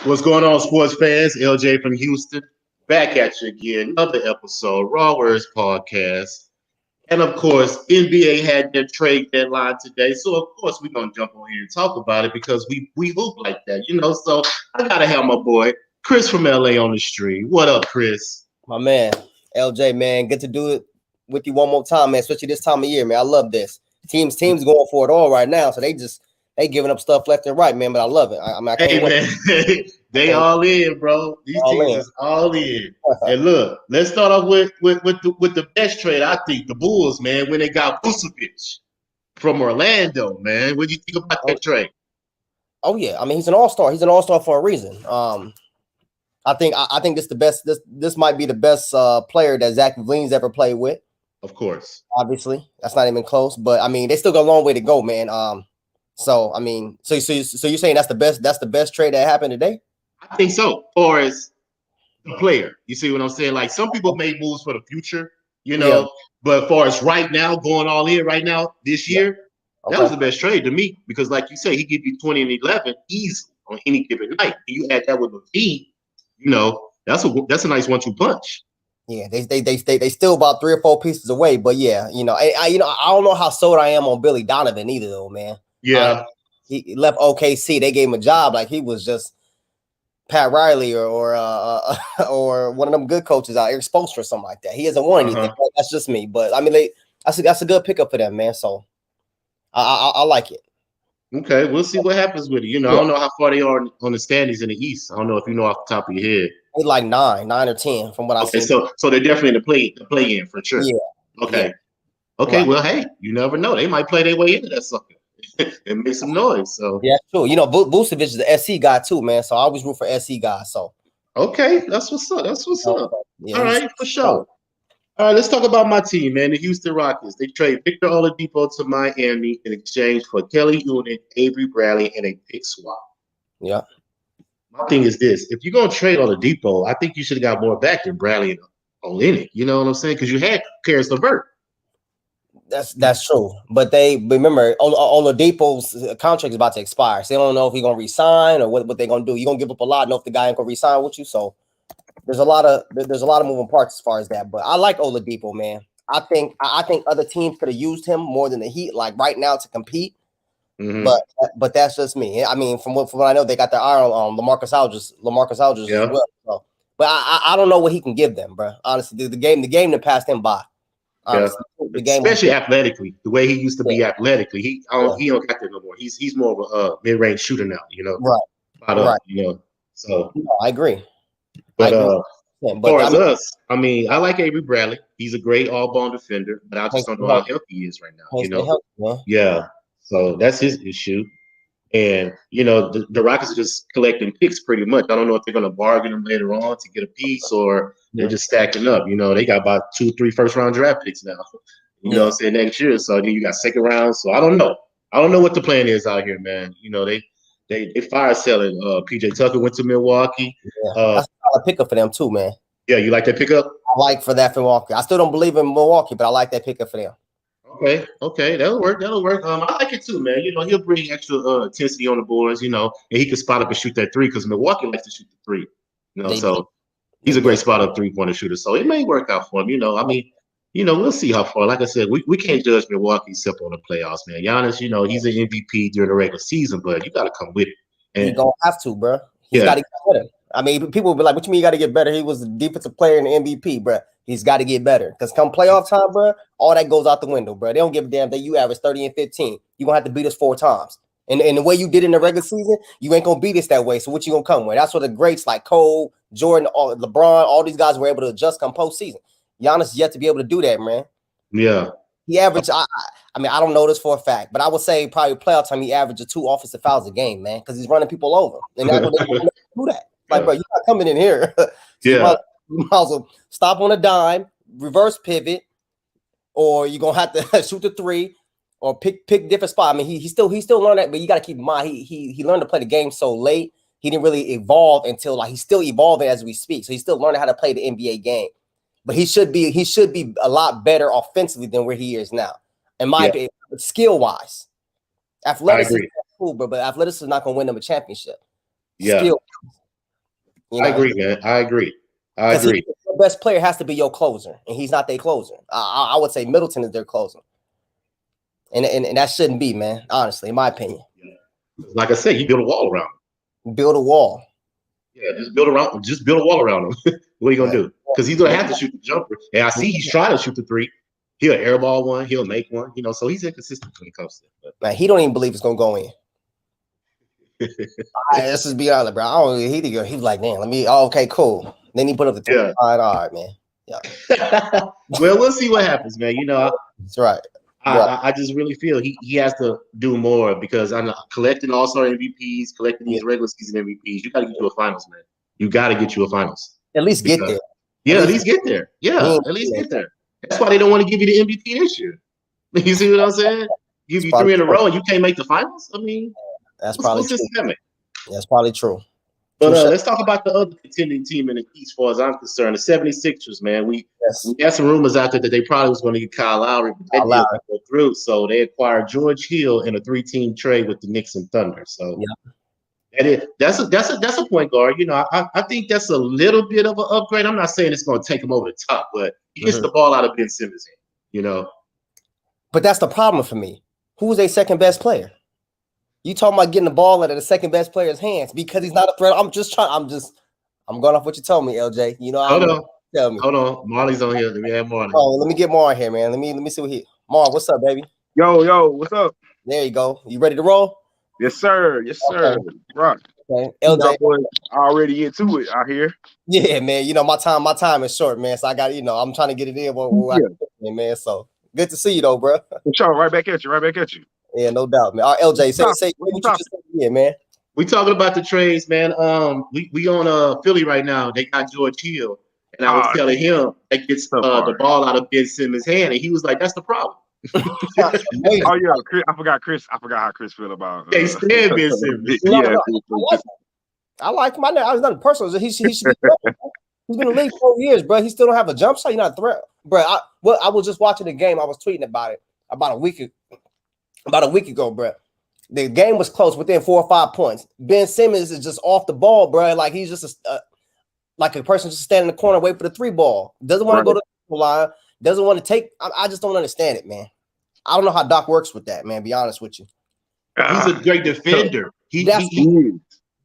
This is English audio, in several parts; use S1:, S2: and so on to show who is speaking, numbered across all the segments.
S1: What's going on, sports fans? LJ from Houston, back at you again. Another episode, RaWordz Podcast. And of course, NBA had their trade deadline today. So of course we're gonna jump on here and talk about it because we hoop like that. So I gotta have my boy Chris from LA on the stream. What up, Chris?
S2: My man, LJ, man, good to do it with you one more time, man. Especially this time of year, man. I love this. Teams going for it all right now, so they giving up stuff left and right, man. But I love it. I can't
S1: man, they all in, bro. These teams is all in. And look, let's start off with the best trade. I think the Bulls, man, when they got Vucevic from Orlando, man. What do you think about that trade?
S2: Oh yeah, I mean he's an all-star. He's an all-star for a reason. I think this the best. This might be the best player that Zach LaVine's ever played with.
S1: Of course,
S2: obviously that's not even close. But I mean, they still got a long way to go, man. So I mean, so you're saying that's the best? That's the best trade that happened today?
S1: I think so. Or as the player, you see what I'm saying? Like some people make moves for the future, but as far as right now, going all in right now this year, that was the best trade to me because, like you say, he give you 20 and 11 easy on any given night. You add that with LaVine, that's a nice 1-2 punch.
S2: Yeah, they still about 3 or 4 pieces away, but yeah, I don't know how sold I am on Billy Donovan either, though, man.
S1: Yeah,
S2: he left OKC. They gave him a job like he was just Pat Riley or one of them good coaches out, Eric Spoelstra or something like that. He hasn't won anything. That's just me, but I mean, that's a good pickup for them, man. So I like it.
S1: Okay, we'll see what happens with it. I don't know how far they are on the standings in the East. I don't know if you know off the top of your head.
S2: They're like 9 or 10 from what I see.
S1: So they're definitely in the play in for sure.
S2: Yeah.
S1: Okay. Yeah. Okay. Right. Well, hey, you never know. They might play their way into that sucker and make some noise. So
S2: yeah, true. Vucevic is the SC guy too, man. So I always root for SC guys. So
S1: okay, that's what's up. Yeah, all right, for sure. All right, let's talk about my team, man. The Houston Rockets. They trade Victor Oladipo to Miami in exchange for Kelly Olynyk, Avery Bradley, and a pick swap.
S2: Yeah.
S1: My thing is this: if you're gonna trade Oladipo, I think you should have got more back than Bradley and Olynyk. You know what I'm saying? Because you had Karis LeVert.
S2: That's true, but remember Oladipo's contract is about to expire, so they don't know if he's gonna resign or what they're gonna do. You're gonna give up a lot, know if the guy ain't gonna resign with you. So there's a lot of moving parts as far as that. But I like Oladipo, man. I think other teams could have used him more than the Heat, like right now, to compete. Mm-hmm. But that's just me. I mean, from what I know, they got their eye on LaMarcus Aldridge as well. So, but I don't know what he can give them, bro. Honestly, the game that passed him by.
S1: Honestly, the game, especially athletically, the way he used to be athletically, he don't got that no more. He's more of a mid-range shooter now,
S2: right.
S1: So
S2: I agree.
S1: But as far as us, I mean, I like Avery Bradley. He's a great all-ball defender, but I just don't know how healthy he is right now. Yeah. So that's his issue. And, the Rockets are just collecting picks pretty much. I don't know if they're going to bargain them later on to get a piece or they're just stacking up. They got about 2-3 first-round draft picks now, know what I'm saying, next year. So then you got second round. So I don't know. I don't know what the plan is out here, man. They fire selling. PJ Tucker went to Milwaukee.
S2: Yeah, that's a pickup for them too, man.
S1: Yeah, you like that pickup?
S2: I like for Milwaukee. I still don't believe in Milwaukee, but I like that pickup for them.
S1: Okay, that'll work. I like it too, man. He'll bring extra intensity on the boards, and he can spot up and shoot that three because Milwaukee likes to shoot the three. So he's a great spot up 3-pointer shooter. So it may work out for him. I mean, we'll see how far. Like I said, we can't judge Milwaukee except on the playoffs, man. Giannis, he's an MVP during the regular season, but you got to come with it.
S2: And he's gonna have to, bro. He's got to get better. I mean, people will be like, "What you mean you got to get better?" He was the defensive player and the MVP, bro. He's got to get better because come playoff time, bro, all that goes out the window, bro. They don't give a damn that you average 30 and 15. You're gonna have to beat us 4 times. And the way you did in the regular season, you ain't gonna beat us that way. So what you gonna come with? That's what the greats like Cole, Jordan, LeBron, all these guys were able to adjust come postseason. Giannis yet to be able to do that, man.
S1: Yeah.
S2: He averaged, I mean, I don't know this for a fact, but I would say probably playoff time he averaged 2 offensive fouls a game, man, because he's running people over. And that's what they do that. Like, bro, you're not coming in here. You might as well stop on a dime, reverse pivot, or you're gonna have to shoot the 3 or pick different spot. I mean, he still learned that, but you got to keep in mind he learned to play the game so late. He didn't really evolve until he's still evolving as we speak. So he's still learning how to play the NBA game. But he should be a lot better offensively than where he is now. In my opinion, skill wise. Athleticism is cool, but athleticism is not gonna win them a championship.
S1: Yeah.
S2: Skill. You know?
S1: I agree, man. I agree.
S2: The best player has to be your closer, and he's not their closer. I would say Middleton is their closer, and that shouldn't be, man. Honestly, in my opinion.
S1: Like I said, you build a wall around him.
S2: Build a wall.
S1: Yeah, just build a wall around him. What are you gonna do? Because he's gonna have to shoot the jumper, and I see he's trying to shoot the three. He'll airball one. He'll make one. So he's inconsistent when it comes to it.
S2: Man, he don't even believe it's gonna go in. Let's just be honest, bro. I don't. He's like, man, let me. Oh, okay, cool. Then he put up the 2.
S1: Yeah.
S2: All right, man. Yeah.
S1: Well, we'll see what happens, man.
S2: That's right.
S1: I just really feel he has to do more because I'm collecting All-Star MVPs, collecting these regular season MVPs. You got to get to a finals, man. You got to get you a finals.
S2: At least get there.
S1: Yeah, at least get there. Yeah, at least get there. That's why they don't want to give you the MVP this year. You see what I'm saying? Give you 3 in a row and you can't make the finals. I mean,
S2: that's probably true. That's probably true.
S1: But let's talk about the other contending team in the East, as far as I'm concerned, the 76ers, man. We had some rumors out there that they probably was going to get Kyle Lowry, but that deal didn't go through. So they acquired George Hill in a 3-team trade with the Knicks and Thunder. So that's a point guard. I think that's a little bit of an upgrade. I'm not saying it's going to take him over the top, but he gets the ball out of Ben Simmons' hand,
S2: But that's the problem for me. Who's their second best player? You talking about getting the ball out of the second best player's hands because he's not a threat. I'm going off what you told me, LJ.
S1: Hold on. Marley's on here. Let me add Marley.
S2: Oh, let me get Mar here, man. Let me see what he. Mar, what's up, baby?
S3: Yo, what's up?
S2: There you go. You ready to roll?
S3: Yes, sir. Okay. Right.
S2: Okay. LJ
S3: already into it out here.
S2: Yeah, man. My time is short, man. So I got, I'm trying to get it in man. So good to see you though, bro.
S3: Sure, right back at you.
S2: Yeah, no doubt, man. All right, LJ, say what you just said here, man.
S1: We talking about the trades, man. We on Philly right now. They got George Hill, and I was telling him that gets the ball out of Ben Simmons' hand, and he was like, "That's the problem."
S3: Chris, I forgot how Chris feel about.
S1: They stand Ben Simmons.
S2: I like him. I know it's nothing personal. He should be. He's been in the league 4 years, bro. He still don't have a jump shot. You're not a threat, bro. I was just watching the game. I was tweeting about it about a week ago, bro. The game was close, within 4 or 5 points. Ben Simmons is just off the ball, bro. Like he's just like a person just standing in the corner, wait for the 3 ball. Doesn't want to go to the line. Doesn't want to take. I just don't understand it, man. I don't know how Doc works with that, man. Be honest with you.
S1: He's a great defender.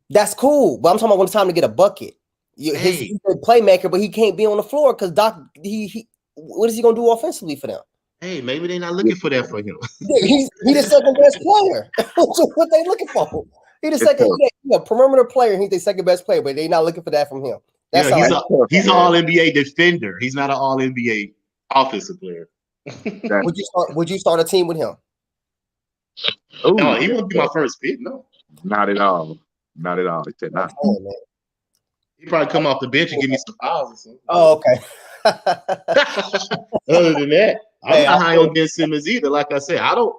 S2: That's cool, but I'm talking about when it's time to get a bucket. He's a playmaker, but he can't be on the floor because Doc. What is he gonna do offensively for them?
S1: Hey, maybe they're not looking for that for him.
S2: He's the second best player. What they looking for? He's the second. He's a perimeter player. He's the second best player, but they're not looking for that from him.
S1: He's an All NBA defender. He's not an All NBA offensive player.
S2: Would you start a team with him?
S1: No, he wouldn't be my first pick. No,
S3: not at all. He said not.
S1: He'd probably come off the bench and give me some fouls or something.
S2: Oh, okay.
S1: Other than that, I'm not high on Ben Simmons either. Like I said, I don't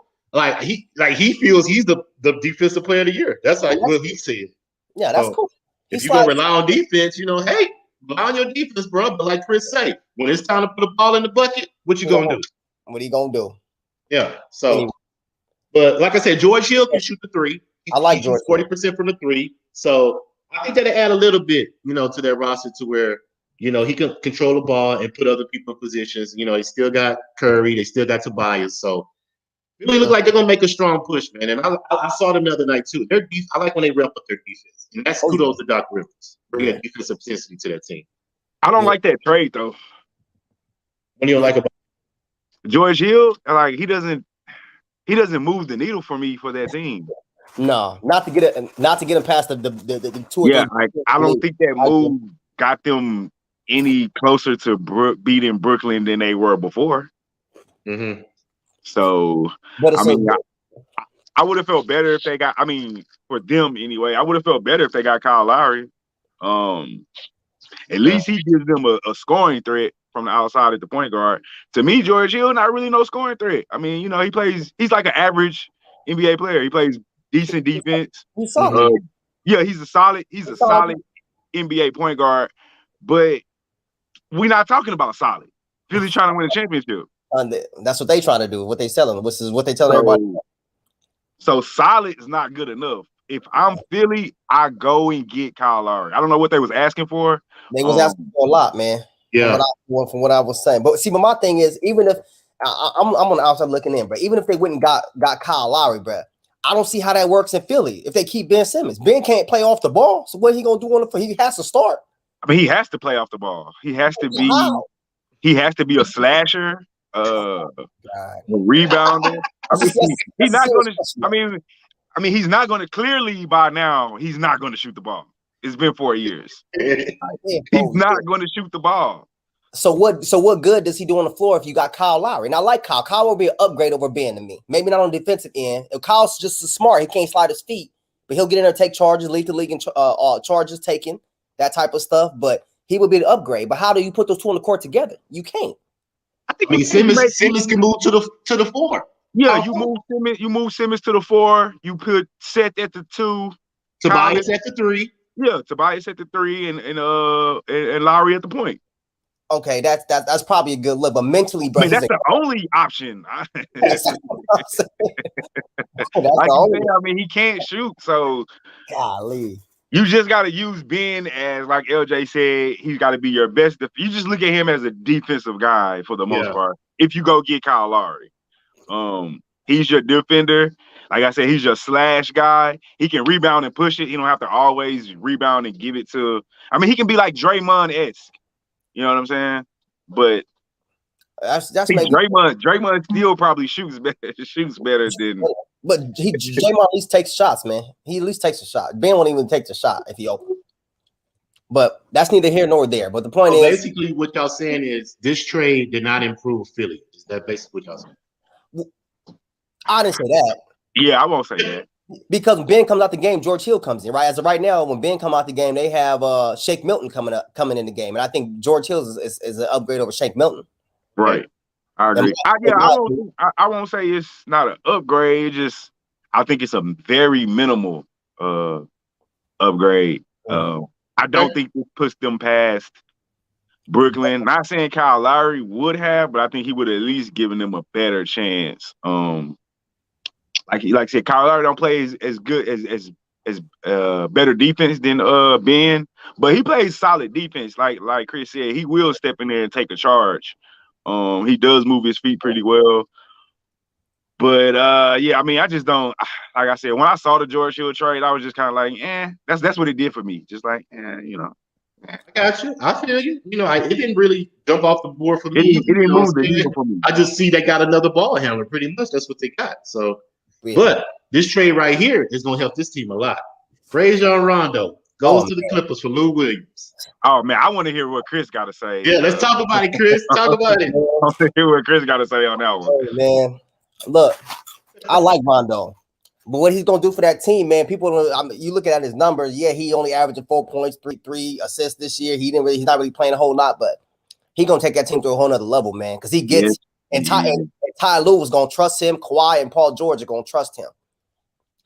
S1: he feels he's the defensive player of the year. That's what he said.
S2: Yeah, that's cool.
S1: If you're gonna rely on defense, hey, rely on your defense, bro. But like Chris say, when it's time to put a ball in the bucket, what you gonna do?
S2: What are you gonna do?
S1: Yeah. So, but like I said, George Hill can shoot the 3.
S2: I like George.
S1: 40% from the 3. So I think that'll add a little bit, to their roster to where he can control the ball and put other people in positions. They still got Curry, they still got Tobias. So it really look like they're gonna make a strong push, man. And I saw them the other night too. I like when they rep up their defense, and that's kudos to Doc Rivers bringing defensive intensity to that team.
S3: I don't like that trade though.
S1: What do you like about
S3: George Hill? Like he doesn't move the needle for me for that team.
S2: No, not to get him past the 2.
S3: Yeah, I don't think that move got them any closer to beating Brooklyn than they were before.
S1: Mm-hmm.
S3: So, I would have felt better if they got. I mean, for them anyway, I would have felt better if they got Kyle Lowry. At least he gives them a scoring threat from the outside at the point guard. To me, George Hill, not really no scoring threat. I mean, he's like an average NBA player. He plays decent defense.
S2: He's solid.
S3: He's a solid NBA point guard, but we're not talking about solid. Philly's trying to win a championship.
S2: That's what they trying to do. What they selling. This is what they tell everybody.
S3: So solid is not good enough if I'm Philly, I go and get Kyle Lowry. I don't know what they was asking for.
S2: They was asking for a lot, man.
S1: Yeah.
S2: From what I was saying. But see, but my thing is, even if I'm on the outside looking in, but even if they went and got Kyle Lowry, bro, I don't see how that works in Philly if they keep Ben Simmons. Ben can't play off the ball, so what he gonna do on the? He has to start.
S3: I mean, he has to play off the ball. He has to be. How? He has to be a slasher, a rebounder. I mean, he's not going to. I mean, he's not going to. Clearly, by now, he's not going to shoot the ball. It's been 4 years. He's not going to shoot the ball.
S2: So what good does he do on the floor if you got Kyle Lowry? And I like Kyle. Kyle will be an upgrade over Ben to me. Maybe not on the defensive end. If Kyle's just so smart, he can't slide his feet, but he'll get in there, take charges, lead the league in charges taken, that type of stuff. But he would be an upgrade. But how do you put those two on the court together? You can't.
S1: I think Simmons can move to the 4.
S3: Yeah, you move Simmons to the 4. You put Seth at the 2.
S1: Tobias at the 3.
S3: Yeah, Tobias at the 3 and Lowry at the point.
S2: Okay, that's probably a good look, but mentally, bro,
S3: that's the only option. He can't shoot, so
S2: golly.
S3: You just got to use Ben as, like LJ said, he's got to be your best. You just look at him as a defensive guy for the most part. If you go get Kyle Lowry, he's your defender. Like I said, he's your slash guy. He can rebound and push it. He don't have to always rebound and give it to. I mean, he can be like Draymond-esque. You know what I'm saying? But
S2: that's
S3: Draymond still probably shoots better than.
S2: But Draymond at least takes shots, man. He at least takes a shot. Ben won't even take the shot if he open. But that's neither here nor there. But the point is,
S1: basically, what y'all saying is this trade did not improve Philly. Is that basically what y'all saying?
S2: I didn't say that.
S3: Yeah, I won't say that.
S2: Because when Ben comes out the game, George Hill comes in, right? As of right now, when Ben come out the game, they have Shake Milton coming in the game. And I think George Hill is an upgrade over Shake Milton.
S3: Right. I agree. I won't say it's not an upgrade. I think it's a very minimal upgrade. I don't think this puts them past Brooklyn. Not saying Kyle Lowry would have, but I think he would have at least given them a better chance. Like I said, Kyle Lowry don't play as good as better defense than Ben, but he plays solid defense. Like Chris said, he will step in there and take a charge. He does move his feet pretty well. But yeah, I mean, I just don't. Like I said, when I saw the George Hill trade, I was just kind of like, that's what it did for me. Just like, you know.
S1: I got you. I feel you. You know, it didn't really jump off the board for me.
S3: It didn't move the needle for me.
S1: I just see they got another ball handler. Pretty much, that's what they got. So, but this trade right here is going to help this team a lot. Rajon Rondo goes to the Clippers for Lou Williams.
S3: Oh man, I want to hear what Chris got to say.
S1: Yeah, let's talk about it, Chris. Talk about it.
S3: I want to hear what Chris got to say on that one.
S2: Hey, man, look, I like Rondo. But what he's gonna do for that team, man? You look at his numbers. Yeah, he only averaging 4 points, three assists this year. He's not really playing a whole lot, but he's gonna take that team to a whole nother level, man. Because he gets and Ty Lue is gonna trust him. Kawhi and Paul George are gonna trust him.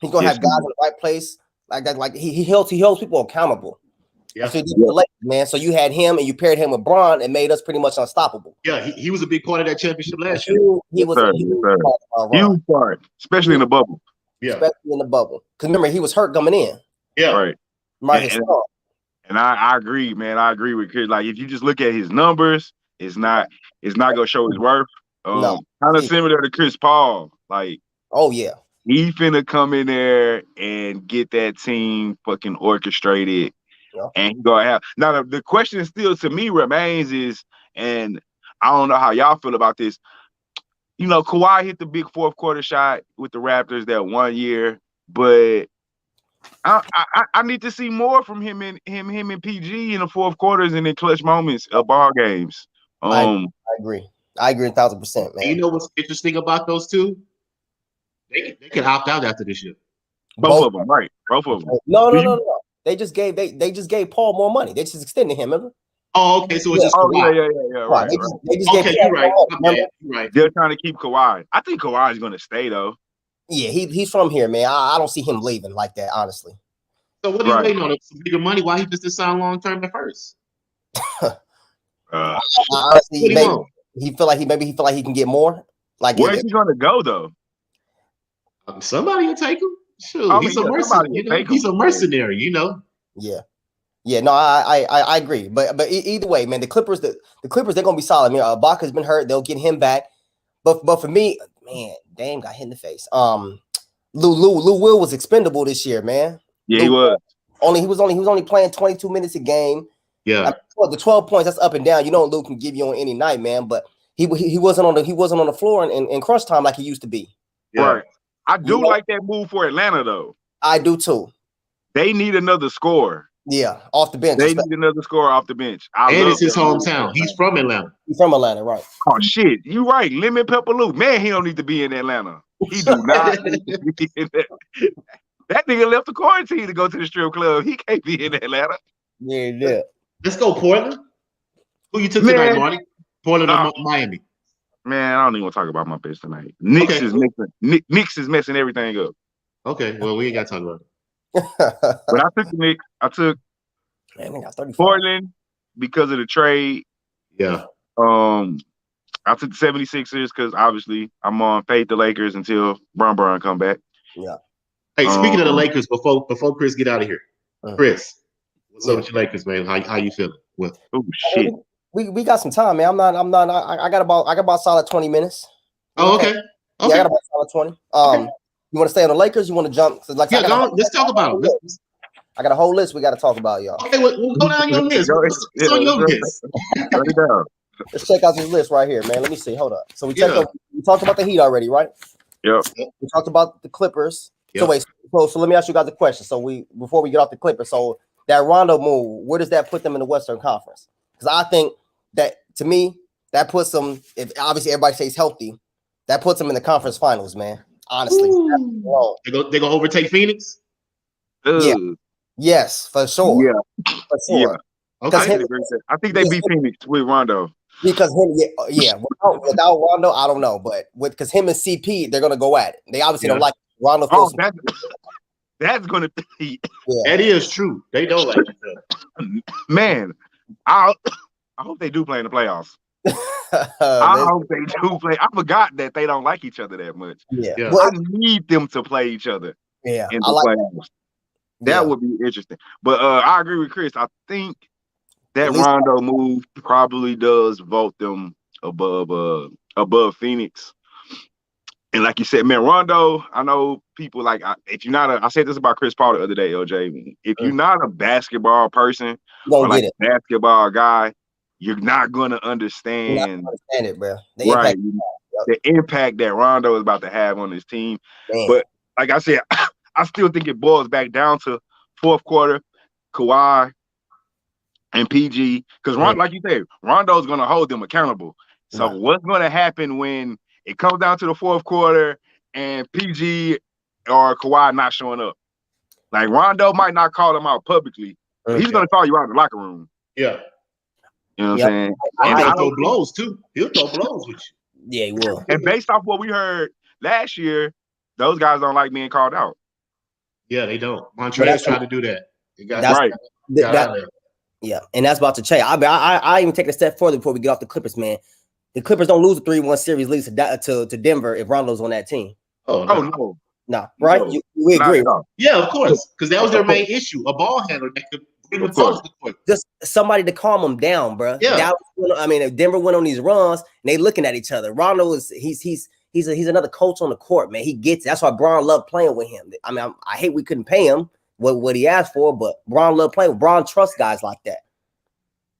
S2: He's gonna have guys in the right place like that. Like he holds people accountable. Yeah, so man. So you had him and you paired him with Bron and made us pretty much unstoppable.
S1: Yeah, he was a big part of that championship last year.
S2: He was a
S3: huge part, especially in the bubble.
S2: Yeah, especially in the bubble. Because remember, he was hurt coming in.
S1: Yeah,
S3: right. And I agree, man. I agree with Chris. Like, if you just look at his numbers, it's not gonna show his worth.
S2: No,
S3: kind of similar to Chris Paul. Like,
S2: oh yeah,
S3: he finna come in there and get that team fucking orchestrated. Yeah. And he gonna have now. The question still to me remains is, and I don't know how y'all feel about this. You know, Kawhi hit the big fourth quarter shot with the Raptors that 1 year, but I need to see more from him and PG in the fourth quarters and in clutch moments of ball games.
S2: I agree. I agree 1,000%, man.
S1: And you know what's interesting about those two? They can opt out after this year.
S3: Both of them, right? Both of them.
S2: No. They just gave Paul more money. They just extended him, remember?
S1: Oh, okay. So it's just Kawhi.
S3: Yeah. Right.
S2: They just okay,
S1: you're right. You're right.
S3: They're trying to keep Kawhi. I think Kawhi is going to stay though.
S2: Yeah, he's from here, man. I don't see him leaving like that, honestly.
S1: So what are you waiting on? Some bigger money? Why he just decided long term at first?
S2: Honestly, he feel like he can get more. Like,
S3: where's he going to go though?
S1: Somebody will take him. Shoot, he's a mercenary. He's a mercenary.
S2: Yeah. Yeah, no, I agree, but either way, man, the Clippers they're gonna be solid. I mean, Ibaka's been hurt; they'll get him back. But for me, man, Dame got hit in the face. Lou Will was expendable this year, man.
S3: Yeah, he was.
S2: He was only playing 22 minutes a game.
S1: Yeah,
S2: I mean, the 12 points that's up and down. Lou can give you on any night, man. But he wasn't on the floor in crunch time like he used to be.
S3: Yeah. Right. I do like that move for Atlanta though.
S2: I do too.
S3: They need another scorer.
S2: Yeah, off the bench.
S3: They need another scorer off the bench.
S1: And it's his hometown. He's from Atlanta.
S2: He's from Atlanta, right?
S3: Oh shit, you right. Lemon Pepper Lou, man, he don't need to be in Atlanta. He do not need to be in that. That nigga left the quarantine to go to the strip club. He can't be in Atlanta.
S2: Yeah.
S1: Let's go Portland. Who you took tonight, Marty? Portland or Miami?
S3: Man, I don't even want to talk about my bitch tonight. Knicks is messing everything up.
S1: Okay, well we ain't got to talk about it.
S3: But I took the Knicks. I took Portland because of the trade.
S1: Yeah.
S3: I took the 76ers because obviously I'm on fade the Lakers until Bron come back.
S2: Yeah.
S1: Hey, speaking of the Lakers, before Chris get out of here, Chris, what's up with your Lakers, man? How you feeling?
S3: Oh shit.
S2: We got some time, man. I got about solid 20 minutes.
S1: Oh, okay.
S2: Yeah, I got about solid 20.
S1: Okay.
S2: You want to stay on the Lakers? You want to jump?
S1: Let's talk about it.
S2: I got a whole list we got to talk about, y'all.
S1: Okay, we'll go down your list. What's on your list?
S2: Let's check out this list right here, man. Let me see. Hold up. So we talked about the Heat already, right?
S3: Yep.
S2: We talked about the Clippers.
S1: Yep.
S2: So wait, so let me ask you guys a question. So before we get off the Clippers, so that Rondo move, where does that put them in the Western Conference? Because I think that, to me, that puts them, if obviously everybody stays healthy, that puts them in the conference finals, man. Honestly.
S1: They gonna overtake Phoenix?
S2: Yeah. Yes, for sure.
S3: Yeah.
S2: For sure.
S1: Yeah. Okay.
S3: I think they beat Phoenix with Rondo.
S2: Because without Rondo, I don't know, but because him and CP, they're gonna go at it. They obviously don't like Rondo.
S3: That's gonna be.
S1: Yeah. That is true. They don't like each other.
S3: Man, I hope they do play in the playoffs. I hope they do play. I forgot that they don't like each other that much.
S2: Yeah.
S3: Well, I need them to play each other.
S2: Yeah,
S3: in the playoffs. That would be interesting. But I agree with Chris. I think that Rondo move probably does vote them above Phoenix. And like you said, man, Rondo, I know people like, if you're not I said this about Chris Paul the other day, LJ. If you're not a basketball person or like a basketball guy, you're not going to understand
S2: it, bro.
S3: The impact that Rondo is about to have on his team. Man. But like I said, I still think it boils back down to fourth quarter, Kawhi and PG. Because, like you said, Rondo's going to hold them accountable. So what's going to happen when it comes down to the fourth quarter and PG or Kawhi not showing up? Like, Rondo might not call them out publicly. But he's going to call you out in the locker room.
S1: Yeah.
S3: You know what I'm saying?
S1: And he'll throw blows, too. He'll throw blows with you.
S2: Yeah, he will.
S3: And based off what we heard last year, those guys don't like being called out.
S1: Yeah, they don't. Montrez tried to do that.
S2: Yeah, and that's about to change. I even take it a step further before we get off the Clippers, man. The Clippers don't lose a 3-1 series leads to Denver if Rondo's on that team.
S1: Oh no.
S2: No, right?
S1: No.
S2: We agree.
S1: Yeah, of course, because that was their main issue. A ball handler that could bring them close to the court.
S2: Just somebody to calm them down, bro.
S1: Yeah.
S2: If Denver went on these runs and they looking at each other, Rondo he's another coach on the court, man. He gets it. That's why Bron loved playing with him. I mean, I hate we couldn't pay him what he asked for, but Bron loved playing with Bron. Trusts guys like that.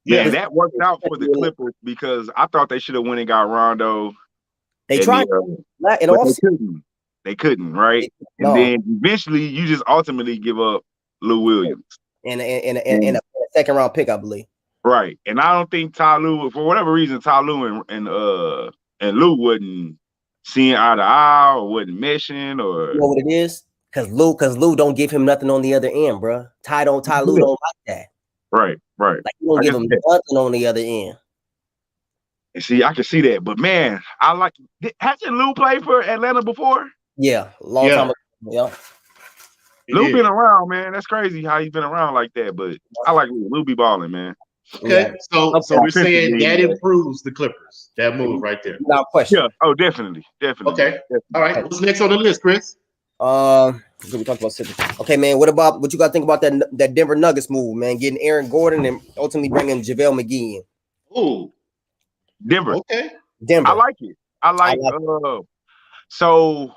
S3: Yeah, that worked out for the Clippers because I thought they should have went and got Rondo.
S2: They tried,
S3: they couldn't, right? And then eventually, you just ultimately give up Lou Williams
S2: and a second round pick, I believe.
S3: Right, and I don't think Ty Lue, for whatever reason, Ty Lue and Lou wouldn't seeing eye to eye or wasn't meshing or.
S2: You know what it is? Because Lou don't give him nothing on the other end, bro. Lou don't like that.
S3: Right.
S2: Like you don't give him nothing on the other end.
S3: And see, I can see that, but man, I like. Hasn't Lou played for Atlanta before?
S2: Yeah, long time ago. Yeah.
S3: Lou been around, man. That's crazy how he's been around like that. But I like Lou be balling, man.
S1: Okay, so we're saying that improves the Clippers. That move right there.
S2: Without question.
S3: Yeah. Oh, definitely.
S1: Okay. All right. What's next on the list, Chris?
S2: We talked about City. Okay, man. What you got to think about that Denver Nuggets move, man? Getting Aaron Gordon and ultimately bringing JaVale McGee in.
S3: Ooh, Denver.
S1: Okay,
S2: Denver.
S3: I like it. I like so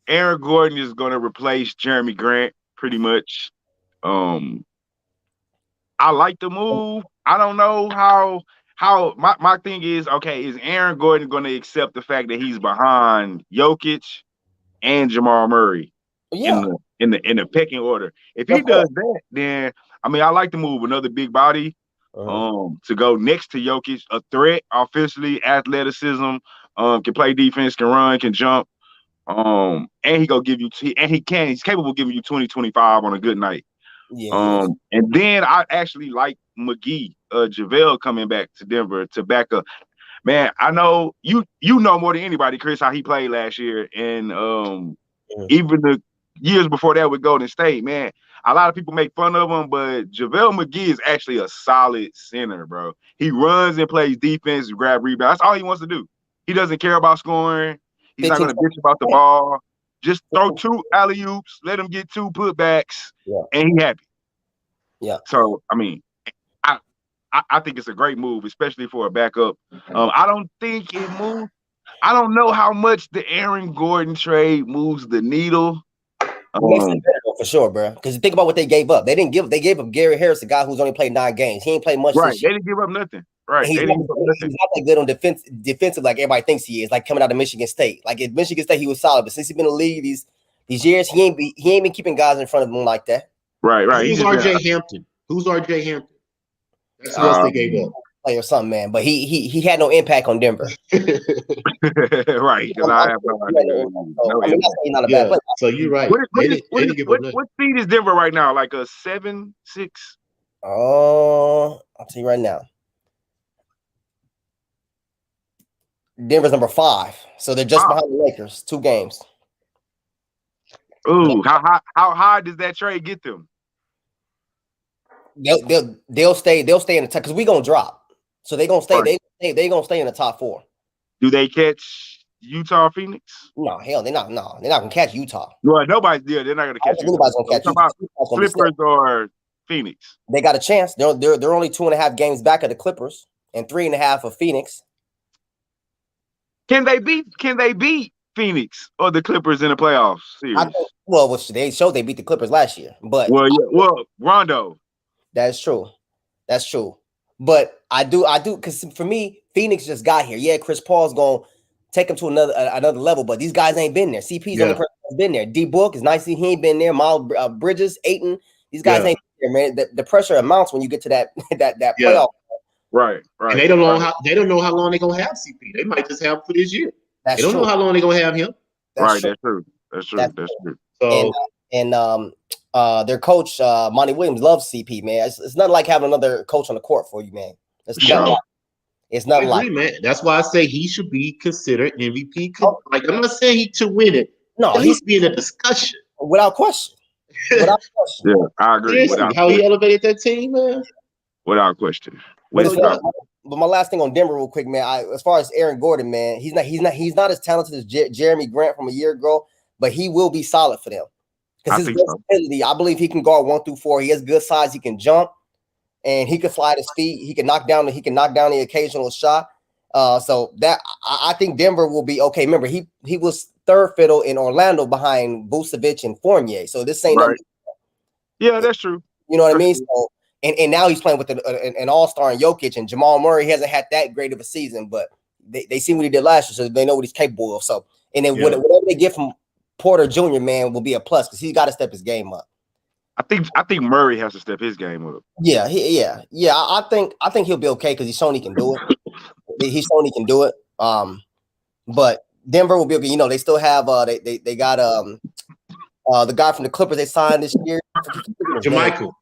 S3: Aaron Gordon is going to replace Jeremy Grant pretty much. I like the move. I don't know how my thing is, okay, is Aaron Gordon going to accept the fact that he's behind Jokic and Jamal Murray in the pecking order? If he does that, then I mean, I like the move. Another big body to go next to Jokic, a threat offensively, athleticism, can play defense, can run, can jump. And he's capable of giving you 20, 25 on a good night.
S2: Yeah.
S3: And then I actually like McGee, JaVale coming back to Denver to back up. Man, I know you know more than anybody, Chris, how he played last year, and even the years before that with Golden State. Man, a lot of people make fun of him, but JaVale McGee is actually a solid center, bro. He runs and plays defense, grab rebounds. That's all he wants to do. He doesn't care about scoring. He's not going to bitch about the ball. Just throw 2 alley-oops, let him get 2 putbacks, and he happy.
S2: Yeah.
S3: So, I mean, I think it's a great move, especially for a backup. I don't think it moves. I don't know how much the Aaron Gordon trade moves the needle.
S2: For sure, bro. Because think about what they gave up. They gave up Gary Harris, a guy who's only played 9 games. He ain't played much.
S3: Right. They didn't give up nothing. Right.
S2: He's not that good on defensive like everybody thinks he is. Like coming out of Michigan State. Like at Michigan State, he was solid, but since he's been in the league these years, he ain't been keeping guys in front of him like that.
S3: Right.
S1: Who's RJ Hampton? Who's RJ Hampton? That's who else they gave up.
S2: Play or something, man. But he had no impact on Denver.
S3: Right. Because I have no idea.
S2: He's not a bad player.
S1: So you're right.
S3: What speed is Denver right now? Like a 7-6?
S2: Oh, I'll tell you right now. Denver's number 5, so they're just behind the Lakers, 2 games.
S3: Ooh, how high does that trade get them?
S2: They'll stay in the top because we gonna drop, so they gonna stay. Right. They gonna stay in the top 4.
S3: Do they catch Utah, Phoenix?
S2: No, hell, they're not. No, they're not gonna catch Utah.
S3: Well, nobody's there. They're not gonna catch.
S2: Nobody's gonna catch Utah.
S3: Clippers or Phoenix.
S2: They got a chance. They're only 2.5 games back of the Clippers and 3.5 of Phoenix.
S3: Can they beat Phoenix or the Clippers in the playoffs series?
S2: They showed they beat the Clippers last year, but
S3: Rondo.
S2: That's true. But I do because for me, Phoenix just got here. Yeah, Chris Paul's gonna take them to another level, but these guys ain't been there. CP's the only person that's been there. D Book is nice. He ain't been there. Miles Bridges, Ayton, these guys ain't been there, man. The pressure amounts when you get to that playoff.
S3: Right.
S1: And they don't know how long they're gonna have CP. They might just have him for this year. They don't know how long they're gonna have him.
S3: That's true.
S2: So their coach Monty Williams loves CP, man. It's not like having another coach on the court for you, man. It's not like
S1: man. That's why I say he should be considered MVP. Like I'm not saying he should win it.
S2: No,
S1: he's being a discussion
S2: without question.
S3: Yeah, I agree.
S1: How he elevated that team, man.
S3: Without question.
S2: But my last thing on Denver, real quick, man. As far as Aaron Gordon, man, he's not as talented as Jeremy Grant from a year ago, but he will be solid for them because his versatility. I believe he can guard 1 through 4. He has good size. He can jump, and he can fly at his feet. He can knock down the occasional shot. So that I think Denver will be okay. Remember, he was 3rd fiddle in Orlando behind Vucevic and Fournier. So this ain't
S3: right. Yeah, that's true.
S2: You know what I mean? So. And now he's playing with an all-star in Jokic, and Jamal Murray hasn't had that great of a season, but they see what he did last year, so they know what he's capable of. So, and then whatever they get from Porter Jr., man, will be a plus because he's got to step his game up.
S3: I think Murray has to step his game up.
S2: Yeah. I think he'll be okay because he's shown he can do it. But Denver will be okay. You know, they still have they got the guy from the Clippers they signed this year,
S1: Jermichael.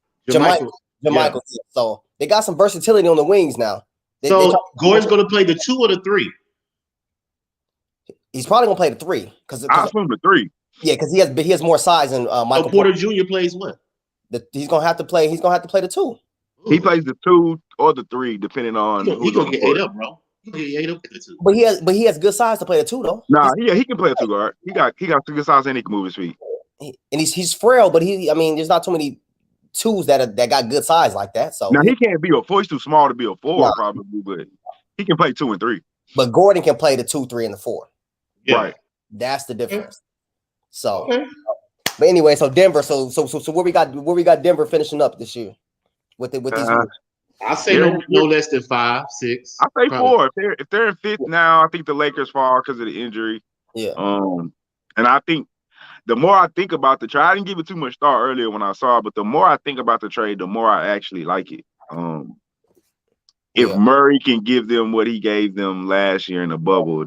S2: So they got some versatility on the wings now.
S1: Gordon's going to play the 2 or the 3?
S2: He's probably going to play the 3 because
S3: I assume the 3.
S2: Yeah, because he has more size than Michael
S1: Porter Jr. plays what?
S2: He's going to have to play the 2.
S3: He plays the 2 or the 3 depending on.
S1: He's going to get ate up, bro. He up at the 2.
S2: But he has good size to play the 2 though.
S3: Nah, he can play a 2 guard. He got good size and he can move his feet.
S2: he's frail, but there's not too many twos that got good size like that. So
S3: now he can't be a 4. He's too small to be a 4, probably, but he can play 2 and 3.
S2: But Gordon can play the 2, 3, and the 4.
S3: Yeah. Right.
S2: That's the difference. So, but anyway, so Denver. So where we got Denver finishing up this year with these.
S1: I say no less than 5, 6.
S3: I say probably 4. If they're in 5th now, I think the Lakers fall because of the injury.
S2: Yeah.
S3: And I think the more I think about the trade, I didn't give it too much thought earlier when I saw it, but the more I think about the trade, the more I actually like it. If Murray can give them what he gave them last year in the bubble,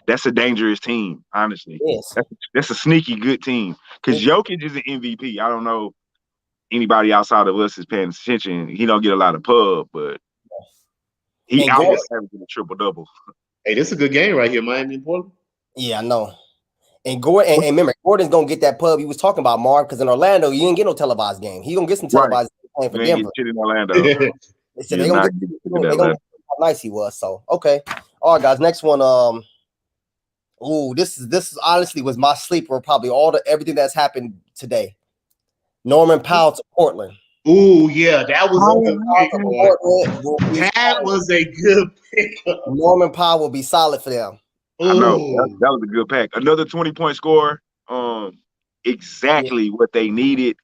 S3: that's a dangerous team, honestly.
S2: Yes.
S3: That's a sneaky good team. Because Jokic is an MVP. I don't know anybody outside of us is paying attention. He don't get a lot of pub, but he almost averaging a triple-double.
S1: Hey, this is a good game right here, Miami and Portland.
S2: Yeah, I know. And Gordon, and remember, Gordon's gonna get that pub. He was talking about Marv because in Orlando, you didn't get no televised game. He gonna get some televised game for Denver.
S3: Shit in Orlando.
S2: They said they gonna get how nice he was. So okay, all right, guys. Next one. This honestly was my sleeper. Probably everything that's happened today. Norman Powell to Portland.
S1: Ooh, yeah, that was a good pick. That was a good pick.
S2: Norman Powell will be solid for them.
S3: I know that was a good pack. Another 20-point score. Exactly what they needed.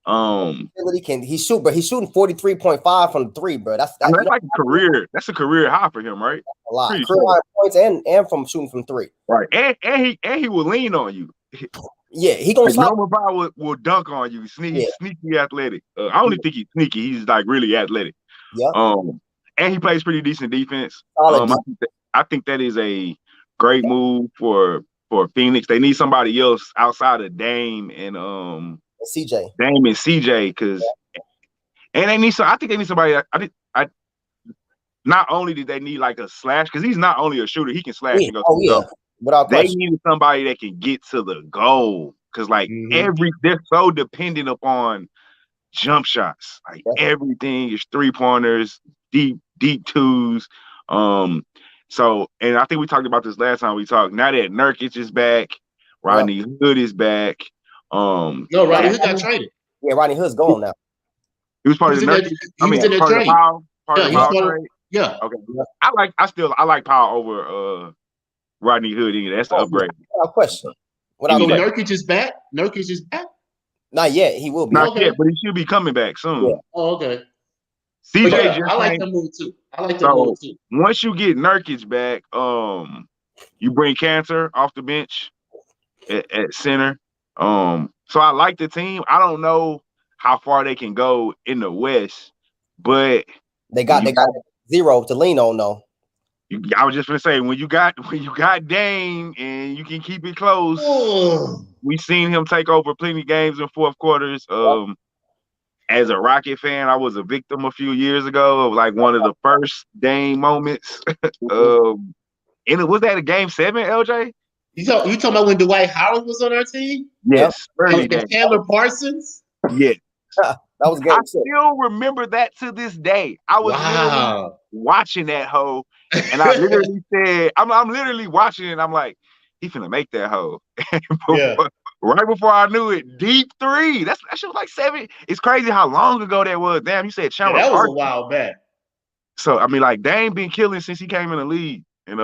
S2: He's shooting 43.5 from the 3, bro. That's
S3: like a career. That's a career high for him, right?
S2: A lot. Career high points and from shooting from 3.
S3: Right. And he will lean on you.
S2: Yeah, he gonna slap.
S3: Norman Powell will dunk on you. Sneaky athletic. I don't even think he's sneaky. He's like really athletic.
S2: Yeah.
S3: And he plays pretty decent defense. I think that is a great move for Phoenix. They need somebody else outside of Dame and
S2: CJ.
S3: Dame and CJ because and they need I think they need somebody. Not only did they need like a slash because he's not only a shooter, he can slash and go to the goal.
S2: Without
S3: they needed somebody that can get to the goal because like they're so dependent upon jump shots. Like everything is 3-pointers, deep twos. So, and I think we talked about this last time we talked. Now that Nurkic is back, Rodney Hood is back.
S1: No, Rodney Hood got traded.
S2: Yeah, Rodney Hood's gone now.
S3: He was part of the Nurkic. Part of the Powell trade.
S1: Yeah.
S3: Okay. I like Powell over Rodney Hood. That's the upgrade.
S2: Question.
S1: Nurkic is back? Nurkic is back?
S2: Not yet. He will be.
S3: Not yet, but he should be coming back soon.
S1: Yeah. Oh, okay.
S3: CJ,
S1: I like that move too.
S3: Once you get Nurkic back, you bring Cantor off the bench at center. So I like the team. I don't know how far they can go in the West, but
S2: they got zero to lean on though.
S3: I was just gonna say when you got Dame and you can keep it close. We seen him take over plenty of games in fourth quarters. As a Rocket fan, I was a victim a few years ago of like one of the first Dame moments. And it was that a game 7, LJ?
S1: You talking about when Dwight Howard was on our team?
S3: Yes.
S1: Chandler Parsons?
S3: Yes.
S2: That was good.
S3: I still remember that to this day. I was watching that hoe, and I literally said, I'm literally watching it, and I'm like, he finna make that hoe. Right before I knew it, deep 3. That shit was like 7. It's crazy how long ago that was. Damn, you said Chandler
S1: that was
S3: Parsons.
S1: A while back.
S3: So, I mean, like, Dame been killing since he came in the league. And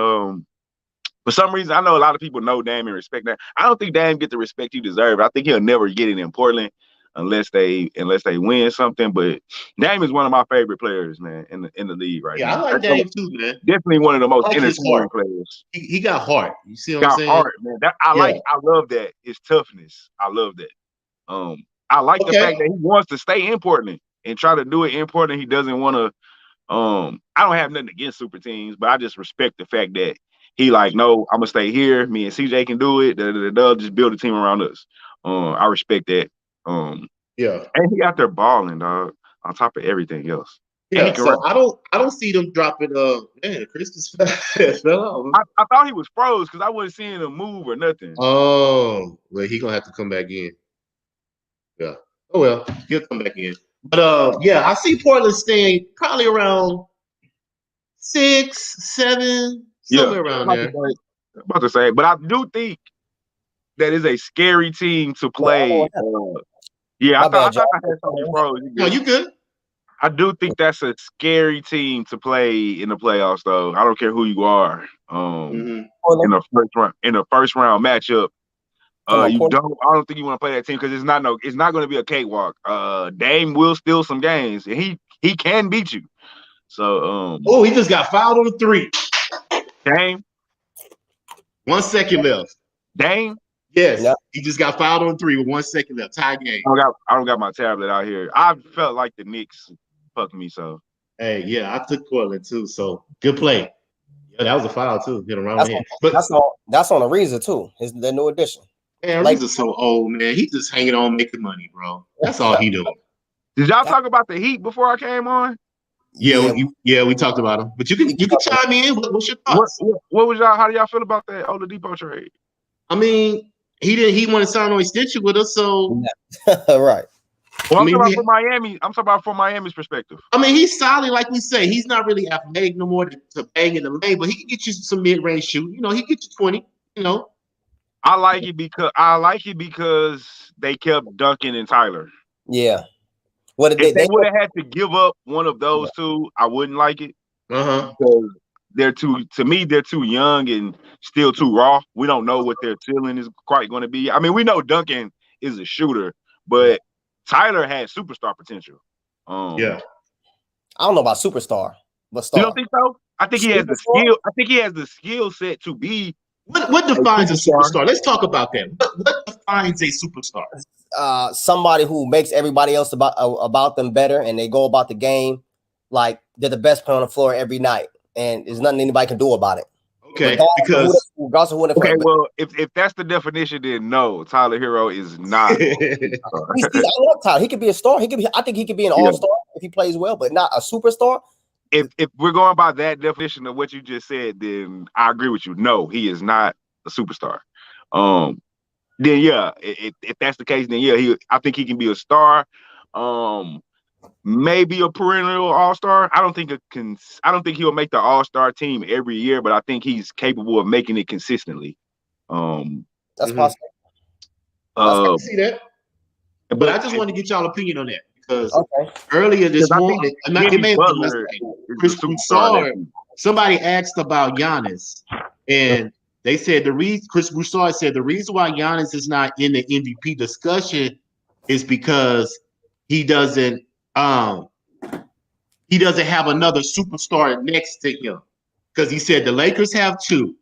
S3: for some reason, I know a lot of people know Dame and respect that. I don't think Dame get the respect he deserves. I think he'll never get it in Portland unless they win something. But Dame is one of my favorite players, man, in the league right now.
S1: Yeah, I like Dame too, man.
S3: Definitely one of the most entertaining players.
S1: He got heart. You see what I'm saying?
S3: Heart, man. I love that. It's toughness. I love that. I like the fact that he wants to stay in Portland and try to do it in Portland. He doesn't want to. I don't have nothing against super teams, but I just respect the fact that he like, no, I'm gonna stay here. Me and CJ can do it. Just build a team around us. I respect that. And he out there balling, dog, on top of everything else.
S1: Yeah, so I don't see them dropping. Man, Chris fell off.
S3: I thought he was froze because I wasn't seeing him move or nothing.
S1: Oh, well, he gonna have to come back in. Yeah. Oh well, he'll come back in. But I see Portland staying probably around 6, 7, somewhere around there.
S3: I'm about to say, but I do think that is a scary team to play. Yeah, I thought I had something froze.
S1: No, you good.
S3: I do think that's a scary team to play in the playoffs, though. I don't care who you are. In the first round matchup, I don't think you want to play that team because it's not going to be a cakewalk. Dame will steal some games, and he can beat you. So
S1: he just got fouled on the 3.
S3: Dame.
S1: 1 second left.
S3: Dame.
S1: Yes, he just got fouled on 3 with 1 second left. Tie game.
S3: I don't got my tablet out here. I felt like the Knicks fucked me. So
S1: hey, yeah, I took Portland too. So good play. Yeah, that was a foul too. Hit around here. But
S2: that's on Ariza too. Their new addition.
S1: Man, Ariza's so old, man. He's just hanging on making money, bro. That's all he doing.
S3: Did y'all talk about the Heat before I came on?
S1: Yeah, we talked about him. But you can chime in. What's your thoughts?
S3: What was y'all? How do y'all feel about that Oladipo trade?
S1: I mean, he wanted to sign on extension with us, so
S2: right.
S3: Well, I'm talking about from Miami. I'm talking about from Miami's perspective.
S1: I mean, he's solid, like we say. He's not really athletic no more to bang in the lane, but he can get you some mid-range shoot. You know, he get you 20. You know,
S3: I like it because they kept Duncan and Tyler.
S2: Yeah.
S3: If they would have had to give up one of those two, I wouldn't like it. Because they're too young and still too raw. We don't know what their ceiling is quite going to be. I mean, we know Duncan is a shooter, but Tyler had superstar potential.
S2: I don't know about superstar, but star.
S3: You don't think so? I think he has the skill. I think he has the skill set to be.
S1: What defines a superstar? Let's talk about that. What defines a superstar?
S2: Somebody who makes everybody else about them better, and they go about the game like they're the best player on the floor every night, and there's nothing anybody can do about it.
S1: Okay,
S3: well, if that's the definition, then no, Tyler Hero is not.
S2: I love Tyler. He could be a star. I think he could be an all-star if he plays well, but not a superstar.
S3: If we're going by that definition of what you just said, then I agree with you. No, he is not a superstar. Then if that's the case, then I think he can be a star. Maybe a perennial all-star. I don't think he'll make the all-star team every year, but I think he's capable of making it consistently.
S2: That's possible.
S1: I can see that. But I just want to get y'all opinion on that because earlier this morning, Chris Broussard, somebody asked about Giannis, and they said Chris Broussard said the reason why Giannis is not in the MVP discussion is because he doesn't have another superstar next to him. Because he said the Lakers have 2.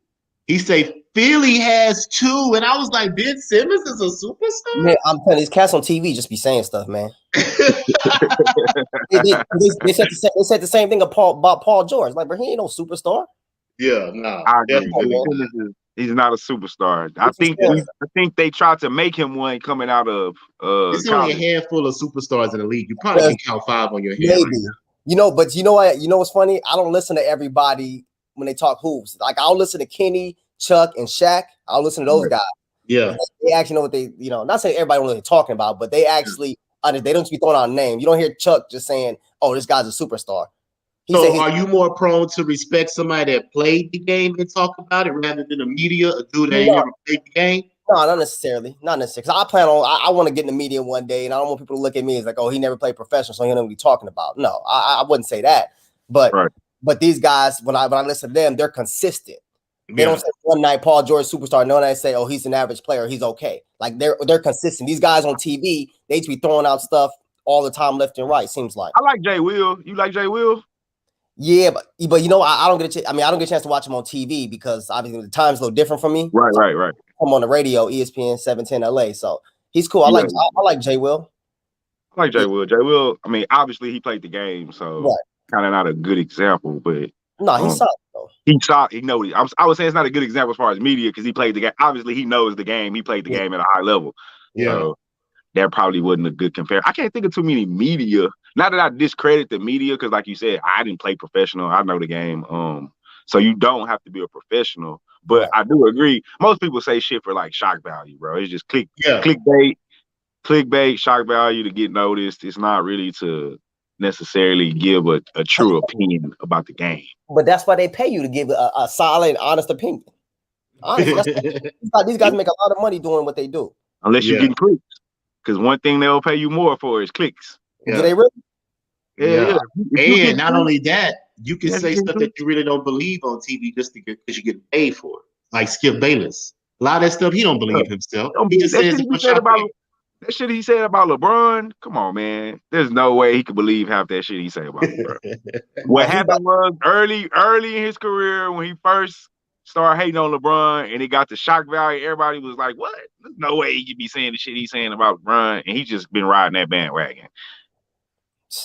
S1: He said Philly has 2, and I was like, Ben Simmons is a superstar?
S2: Man, I'm telling you, these cats on TV just be saying stuff, man. they said the same thing about Paul George. Like, but he ain't no superstar.
S1: Yeah, no.
S3: I agree. He's not a superstar. I think they tried to make him one coming out of
S1: It's only a handful of superstars in the league. You probably can count 5 on your head.
S2: Maybe. You know, but you know what? You know what's funny? I don't listen to everybody when they talk hoops. Like, I'll listen to Kenny, Chuck, and Shaq. I'll listen to those guys.
S1: Yeah.
S2: They actually know what they, not saying everybody knows what they're talking about, but they actually, they don't just be throwing out names. You don't hear Chuck just saying, oh, this guy's a superstar.
S1: So are you more prone to respect somebody that played the game and talk about it rather than the media, a dude that ain't never played the game?
S2: No, not necessarily. Not necessarily. Because I want to get in the media one day, and I don't want people to look at me as like, oh, he never played professional, so he don't know what he's talking about. No, I wouldn't say that. But these guys, when I listen to them, they're consistent. They don't say one night Paul George superstar, no night say, oh, he's an average player, he's okay. Like they're consistent. These guys on TV, they just be throwing out stuff all the time, left and right. Seems like.
S3: I like Jay Will. You like Jay Will?
S2: Yeah, but I don't get I don't get a chance to watch him on TV because obviously the time's a little different for me.
S3: Right.
S2: I'm on the radio, ESPN 710 LA, so he's cool. I like Jay Will.
S3: I like Jay Will. Jay Will. I mean, obviously he played the game, so kind of not a good example, but
S2: no, he's solid though.
S3: He's solid. He knows. I would say it's not a good example as far as media because he played the game. Obviously, he knows the game. He played the game at a high level. Yeah. So that probably wasn't a good comparison. I can't think of too many media. Not that I discredit the media, because like you said, I didn't play professional. I know the game. So you don't have to be a professional. But I do agree. Most people say shit for like shock value, bro. It's just clickbait, shock value to get noticed. It's not really to necessarily give a true opinion about the game.
S2: But that's why they pay you to give a solid, honest opinion. Honestly, these guys make a lot of money doing what they do.
S3: Unless you're getting clicks. Because one thing they'll pay you more for is clicks.
S2: Yeah. Do they really?
S3: Yeah.
S1: And not only that, you can say stuff that you really don't believe on TV just because you get paid for it. Like Skip Bayless. A lot of that stuff he don't believe himself. He just says
S3: that shit he said about LeBron. Come on, man. There's no way he could believe half that shit he said about LeBron. What happened was early in his career when he first started hating on LeBron and he got the shock value, everybody was like, what? There's no way he could be saying the shit he's saying about LeBron. And he's just been riding that bandwagon.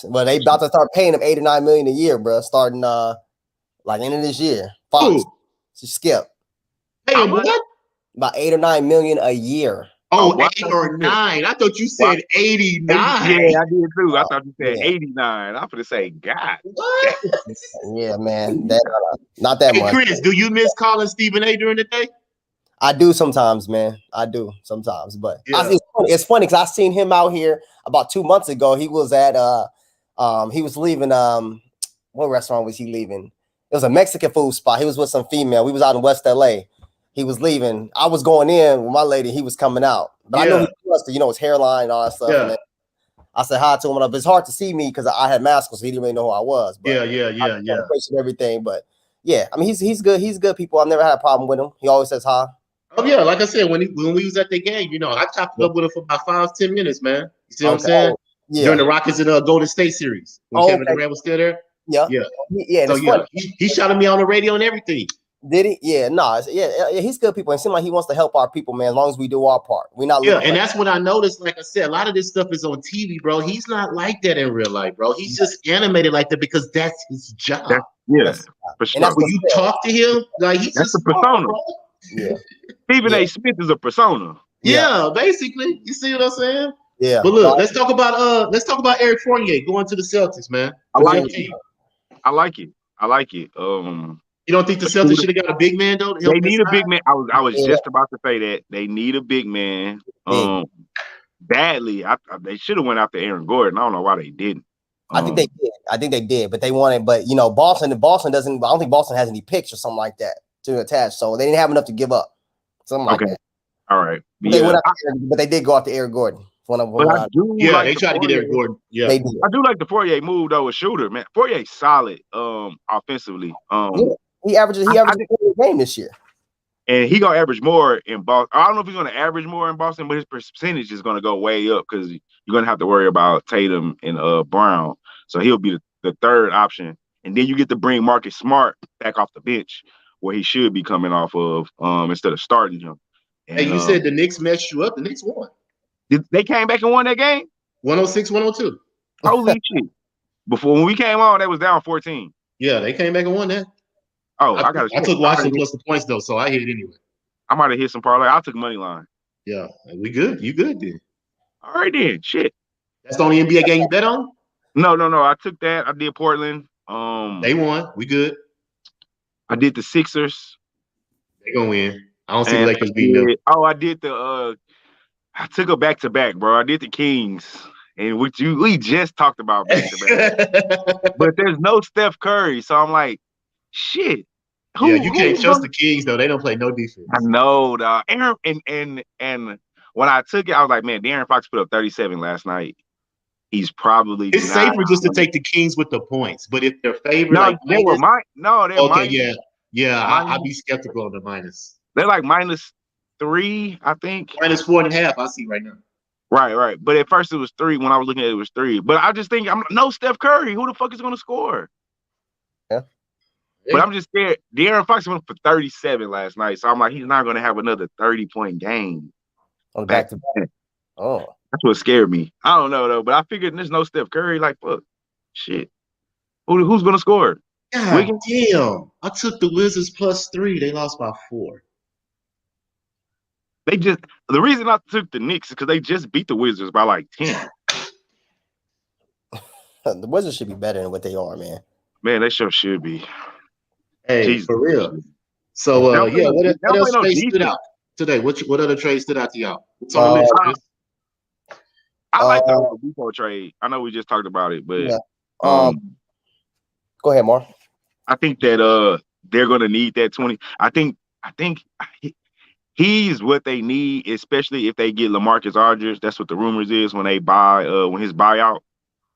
S2: Well, they about to start paying him $8 to $9 million a year, bro. Starting like end of this year. Fox, Skip.
S1: Hey, what?
S2: About $8 or $9 million a year.
S1: Oh, 8 or 9. I thought you said 89.
S3: Yeah, I did too. I thought you said 89. I'm gonna say, God.
S1: What?
S2: Yeah, man. Not that much.
S1: Chris, do you miss calling Stephen A during the day?
S2: I do sometimes, man. I do sometimes, but it's funny because I seen him out here about 2 months ago. He was at he was leaving what restaurant was he leaving? It was a Mexican food spot. He was with some female. We was out in West LA. He was leaving. I was going in with my lady. He was coming out. But I know he was, his hairline and all that stuff. And I said hi to him. But it's hard to see me because I had masks, so he didn't really know who I was. But everything. But yeah, I mean, he's good. He's good people. I've never had a problem with him. He always says hi.
S1: Oh yeah, like I said, when we was at the game, I chopped it up with him for about 5-10 minutes, man. You see what I'm saying?
S2: Yeah.
S1: During the Rockets and Golden State series, when Kevin Durant was still there.
S2: Yeah.
S1: So he shouted me on the radio and everything.
S2: Did he? Yeah, he's good people. It seems like he wants to help our people, man, as long as we do our part. We're not
S1: and that's what I noticed. Like I said, a lot of this stuff is on TV, bro. He's not like that in real life, bro. He's just animated like that because that's his job.
S3: For sure.
S1: And when you talk to him, like that's a persona.
S2: Yeah.
S3: Stephen A. Smith is a persona.
S1: Yeah, basically. You see what I'm saying?
S2: Yeah.
S1: But look, let's talk about Eric Fournier going to the Celtics, man.
S3: I like it.
S1: You don't think the Celtics should have got a big man though?
S3: They need a big man. I was just about to say that they need a big man. Badly. They should have went after Aaron Gordon. I don't know why they didn't.
S2: I think they did, but they wanted. But Boston doesn't. I don't think Boston has any picks or something like that to attach. So they didn't have enough to give up. Something like that.
S3: All right.
S2: But they did go after Aaron Gordon.
S1: They tried to get Eric Gordon. Yeah,
S2: they did.
S3: I do like the Fournier move though. A shooter, man. Fournier's solid. Offensively.
S2: He averages a game this year.
S3: And he gonna average more in Boston. I don't know if he's gonna average more in Boston, but his percentage is gonna go way up because you're gonna have to worry about Tatum and Brown. So he'll be the third option. And then you get to bring Marcus Smart back off the bench where he should be coming off of instead of starting him. And,
S1: hey, you said the Knicks messed you up. The Knicks won.
S3: They came back and won that game?
S1: 106-102.
S3: Holy shit. Before when we came on, they was down 14.
S1: Yeah, they came back and won that.
S3: Oh,
S1: I took Washington plus the points though, so I hit it anyway.
S3: I might have hit some parlay. I took money line.
S1: Yeah, we good. You good then?
S3: All right then. Shit.
S1: That's the only NBA game you bet on?
S3: No. I took that. I did Portland.
S1: They won. We good.
S3: I did the Sixers.
S1: They gonna win. I don't see Lakers beating them.
S3: Oh, I did I took a back-to-back, bro. I did the Kings. And we just talked about back-to-back. But there's no Steph Curry, so I'm like, shit.
S1: You can't trust the Kings though. They don't play no defense.
S3: I know, dog. Aaron and when I took it, I was like, man, De'Aaron Fox put up 37 last night. He's probably
S1: safer just to take the Kings with the points. But if they're favored,
S3: they're minus.
S1: I'd be skeptical of the minus.
S3: They're like -3, I think.
S1: -4.5. I see right now.
S3: Right. But at first it was 3. When I was looking at it, it was 3. But I just think no Steph Curry. Who the fuck is going to score?
S2: Yeah.
S3: But I'm just scared. De'Aaron Fox went for 37 last night, so I'm like, he's not going to have another 30-point game.
S2: On back to back. Oh,
S3: that's what scared me. I don't know though, but I figured there's no Steph Curry. Like, fuck, shit. Who's going to score?
S1: God damn! I took the Wizards +3. They lost by 4.
S3: The reason I took the Knicks is because they just beat the Wizards by like 10.
S2: The Wizards should be better than what they are, man.
S3: Man, they sure should be.
S1: Hey, Jesus. For real. So, what else stood out today? What other trade stood out to y'all? What's on the list?
S3: I like the Oladipo trade. I know we just talked about it, but
S2: go ahead, Mark.
S3: I think that they're going to need that 20. I think I think he's what they need, especially if they get LaMarcus Aldridge. That's what the rumors is when they buy when his buyout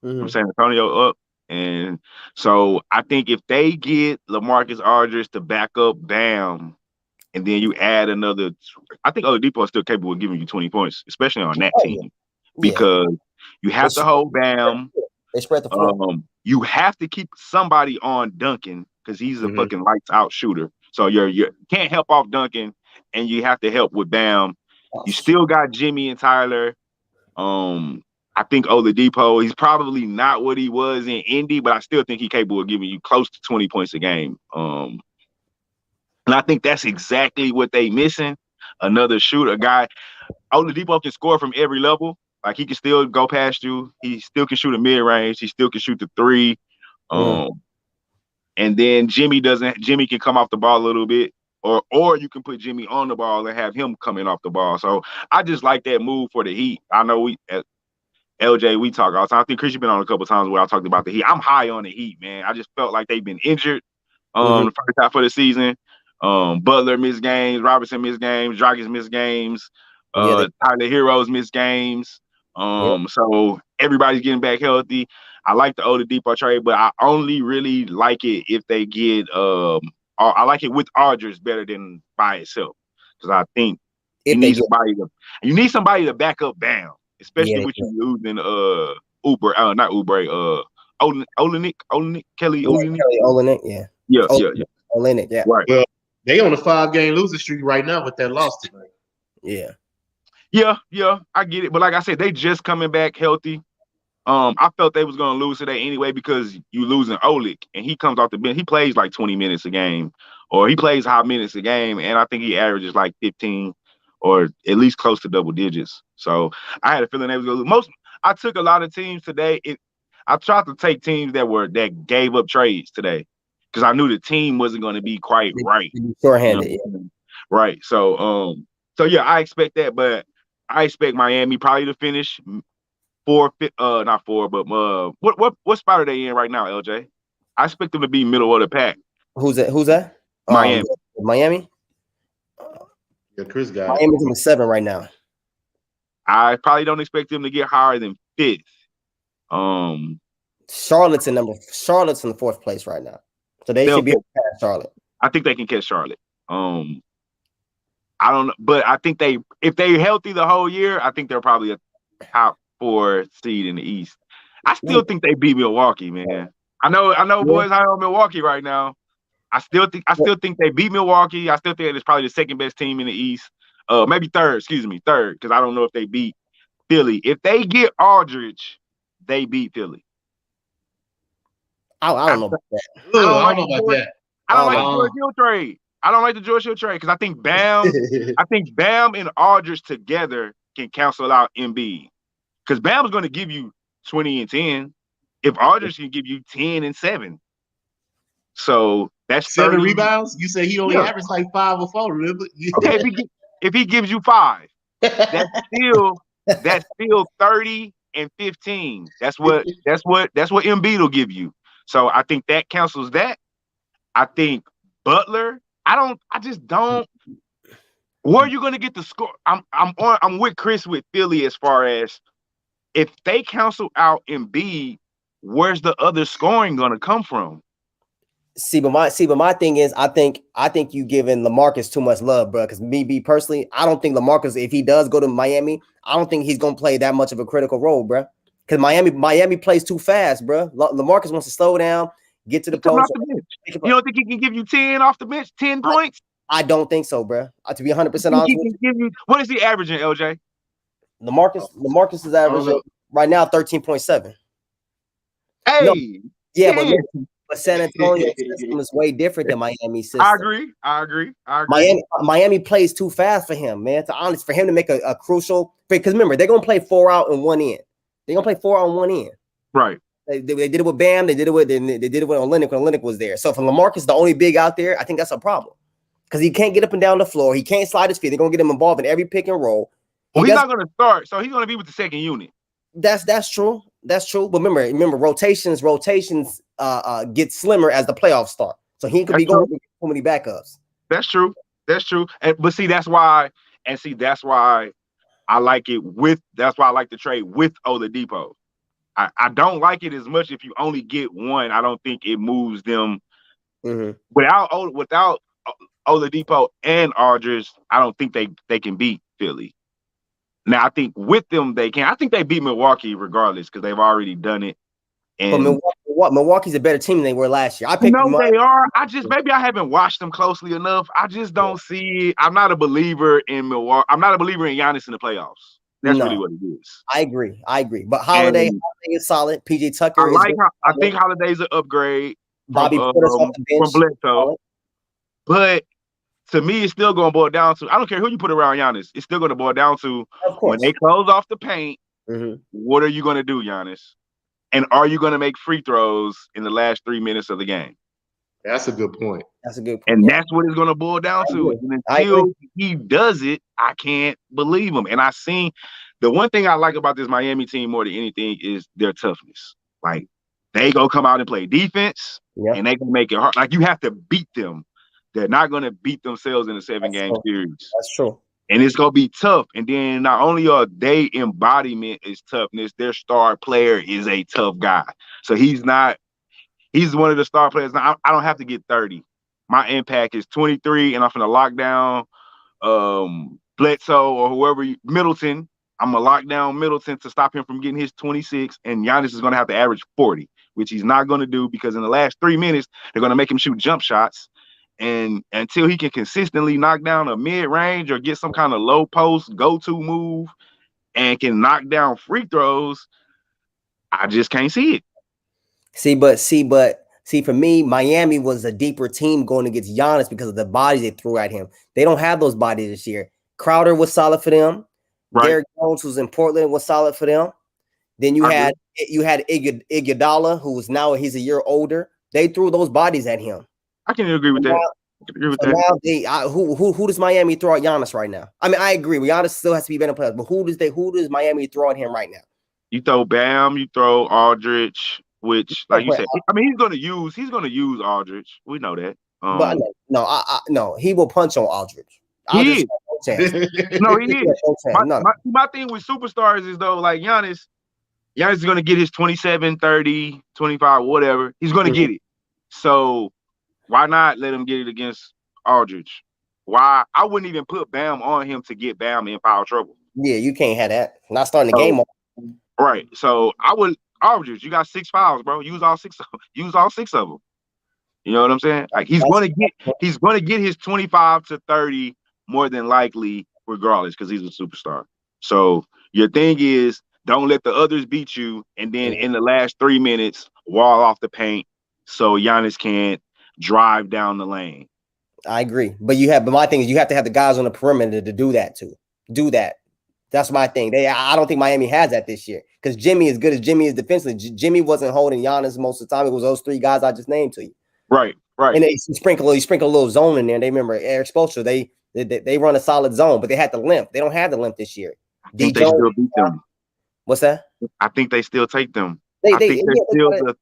S3: from San Antonio up. And so I think if they get LaMarcus Aldridge to back up Bam, and then you add another, I think Oladipo is still capable of giving you 20 points, especially on that team, because you have to hold Bam.
S2: They spread the floor.
S3: You have to keep somebody on Duncan because he's a fucking lights out shooter. So you can't help off Duncan, and you have to help with Bam. You still got Jimmy and Tyler. I think Oladipo, he's probably not what he was in Indy, but I still think he's capable of giving you close to 20 points a game. And I think that's exactly what they missing. Another shooter, a guy. Oladipo can score from every level. Like, he can still go past you. He still can shoot a mid-range. He still can shoot the three. And then Jimmy can come off the ball a little bit. Or you can put Jimmy on the ball and have him coming off the ball. So I just like that move for the Heat. I know LJ, we talk all the time. I think Chris, you've been on a couple of times where I talked about the Heat. I'm high on the Heat, man. I just felt like they've been injured the first half of the season. Butler missed games. Robertson missed games. Dragic missed games. Tyler Heroes missed games. So everybody's getting back healthy. I like the Oladipo trade, but I only really like it if they get I like it with Aldridge better than by itself, because I think you need somebody to back up Bam, especially with you losing Kelly Olynyk.
S2: Olynyk, yeah.
S1: Right. Well, they on a 5-game losing streak right now with that loss tonight.
S3: Yeah, I get it. But like I said, they just coming back healthy. I felt they was gonna lose today anyway because you losing Olynyk, and he comes off the bench. He plays like 20 minutes a game, or he plays high minutes a game, and I think he averages like 15 or at least close to double digits. So I had a feeling they was gonna lose. I took a lot of teams today. I tried to take teams that gave up trades today because I knew the team wasn't going to be quite right.
S2: Short-handed,
S3: right. So yeah, I expect that, but I expect Miami probably to finish not four, but what spot are they in right now, LJ? I expect them to be middle of the pack.
S2: Who's that?
S3: Miami.
S2: Miami?
S1: Yeah, Chris got
S2: Miami's in the 7 right now.
S3: I probably don't expect them to get higher than 5th.
S2: Charlotte's in the 4th place right now. So they should be able to pass Charlotte.
S3: I think they can catch Charlotte. I don't know, but I think if they're healthy the whole year, I think they're probably a top 4 seed in the East. I still think they beat Milwaukee, man. I know boys high on Milwaukee right now. I still think they beat Milwaukee. I still think it's probably the second best team in the East. Maybe third, because I don't know if they beat Philly. If they get Aldridge, they beat Philly.
S2: I don't know about that.
S3: I don't like the George Hill trade. I don't like the George Hill trade because I think Bam and Aldridge together can cancel out Embiid. Because Bam is going to give you 20 and 10. If Aldridge can give you 10 and 7. So that's
S1: 7 rebounds? You say he only averaged like 5 or 4, remember?
S3: Okay, if he gives you 5, that's still 30 and 15. That's what Embiid will give you. So I think that cancels that. I think Butler, I just don't. Where are you going to get the score? I'm with Chris with Philly as far as if they cancel out Embiid, where's the other scoring going to come from?
S2: But my thing is, I think you giving LaMarcus too much love, bro. Because me personally, I don't think LaMarcus, if he does go to Miami, I don't think he's gonna play that much of a critical role, bro. Because Miami plays too fast, bro. LaMarcus wants to slow down, get to the post.
S3: You don't think he can give you 10 off the bench, 10 points?
S2: I don't think so, bro. To be 100% honest,
S3: what is he averaging, LJ?
S2: LaMarcus is averaging right now 13.7.
S3: Hey,
S2: but San Antonio system is way different than Miami's system.
S3: I agree.
S2: Miami plays too fast for him, man. To honest, for him to make a crucial, because remember, they're gonna play 4 out and 1 in. They're gonna play 4 out and 1 in.
S3: Right.
S2: They did it with Bam. They did it with Olynyk when Olynyk was there. So for LaMarcus, the only big out there, I think that's a problem because he can't get up and down the floor. He can't slide his feet. They're gonna get him involved in every pick and roll.
S3: He's not gonna start, so he's gonna be with the second unit.
S2: That's true. That's true. But remember, rotations get slimmer as the playoffs start. So he could be going with too many backups.
S3: That's true. That's true. But see, that's why I like it with. That's why I like the trade with Oladipo. I don't like it as much if you only get one. I don't think it moves them without Oladipo and Aldridge. I don't think they can beat Philly. Now I think with them they can. I think they beat Milwaukee regardless because they've already done it. And
S2: but Milwaukee's a better team than they were last year. I picked
S3: them. They are. Maybe I haven't watched them closely enough. I just don't see it. I'm not a believer in Milwaukee. I'm not a believer in Giannis in the playoffs. That's really what it is.
S2: I agree. But Holiday is solid. PJ Tucker.
S3: I think Holiday's an upgrade.
S2: Bobby Porter's off the bench.
S3: From Bledsoe. But to me, it's still going to boil down to. I don't care who you put around Giannis. It's still going to boil down to when they close off the paint. What are you going to do, Giannis? And are you going to make free throws in the last 3 minutes of the game?
S1: That's a good point.
S3: And that's what it's going to boil down to. And until he does it, I can't believe him. And I seen the one thing I like about this Miami team more than anything is their toughness. Like they go come out and play defense, and they can make it hard. Like you have to beat them. They're not going to beat themselves in a 7-game series.
S2: That's true.
S3: And it's going to be tough. And then not only are they embodiment is toughness, their star player is a tough guy. So he's one of the star players. Now, I don't have to get 30. My impact is 23, and I'm going to lock down Bledsoe or whoever, Middleton. I'm going to lock down Middleton to stop him from getting his 26, and Giannis is going to have to average 40, which he's not going to do because in the last 3 minutes, they're going to make him shoot jump shots. And until he can consistently knock down a mid-range or get some kind of low post go-to move and can knock down free throws, I just can't see it.
S2: See, for me, Miami was a deeper team going against Giannis because of the bodies they threw at him. They don't have those bodies this year. Crowder was solid for them. Right. Derrick Jones, who's in Portland, was solid for them. Then you had Iguodala, he's a year older. They threw those bodies at him.
S3: I can agree with that.
S2: Now who does Miami throw at Giannis right now? I mean, I agree. Giannis still has to be better players, but who does Miami throw at him right now?
S3: You throw Bam, you throw Aldridge, which, like you said, I mean, he's gonna use Aldridge. We know that.
S2: But no, he will punch on Aldridge.
S3: He is. No, he is. My thing with superstars is though, like Giannis is gonna get his 27, 30, 25, whatever. He's gonna get it. So why not let him get it against Aldridge? Why? I wouldn't even put Bam on him to get Bam in foul trouble.
S2: Yeah, you can't have that. Not starting the game off.
S3: Right. So I would Aldridge. You got 6 fouls, bro. Use all 6 of them. You know what I'm saying? Like he's gonna get his 25 to 30 more than likely, regardless, because he's a superstar. So your thing is don't let the others beat you, and then in the last 3 minutes, wall off the paint so Giannis can't drive down the lane.
S2: I agree, but my thing is you have to have the guys on the perimeter to do that too. Do that. That's my thing. I don't think Miami has that this year because Jimmy, as good as Jimmy is defensively, Jimmy wasn't holding Giannis most of the time. It was those 3 guys I just named to you.
S3: Right.
S2: And they sprinkle a little zone in there. They remember Eric Spoelstra. They run a solid zone, but they had the length. They don't have the length this year.
S3: They still beat them.
S2: What's that?
S3: I think they still take them. I think they're still the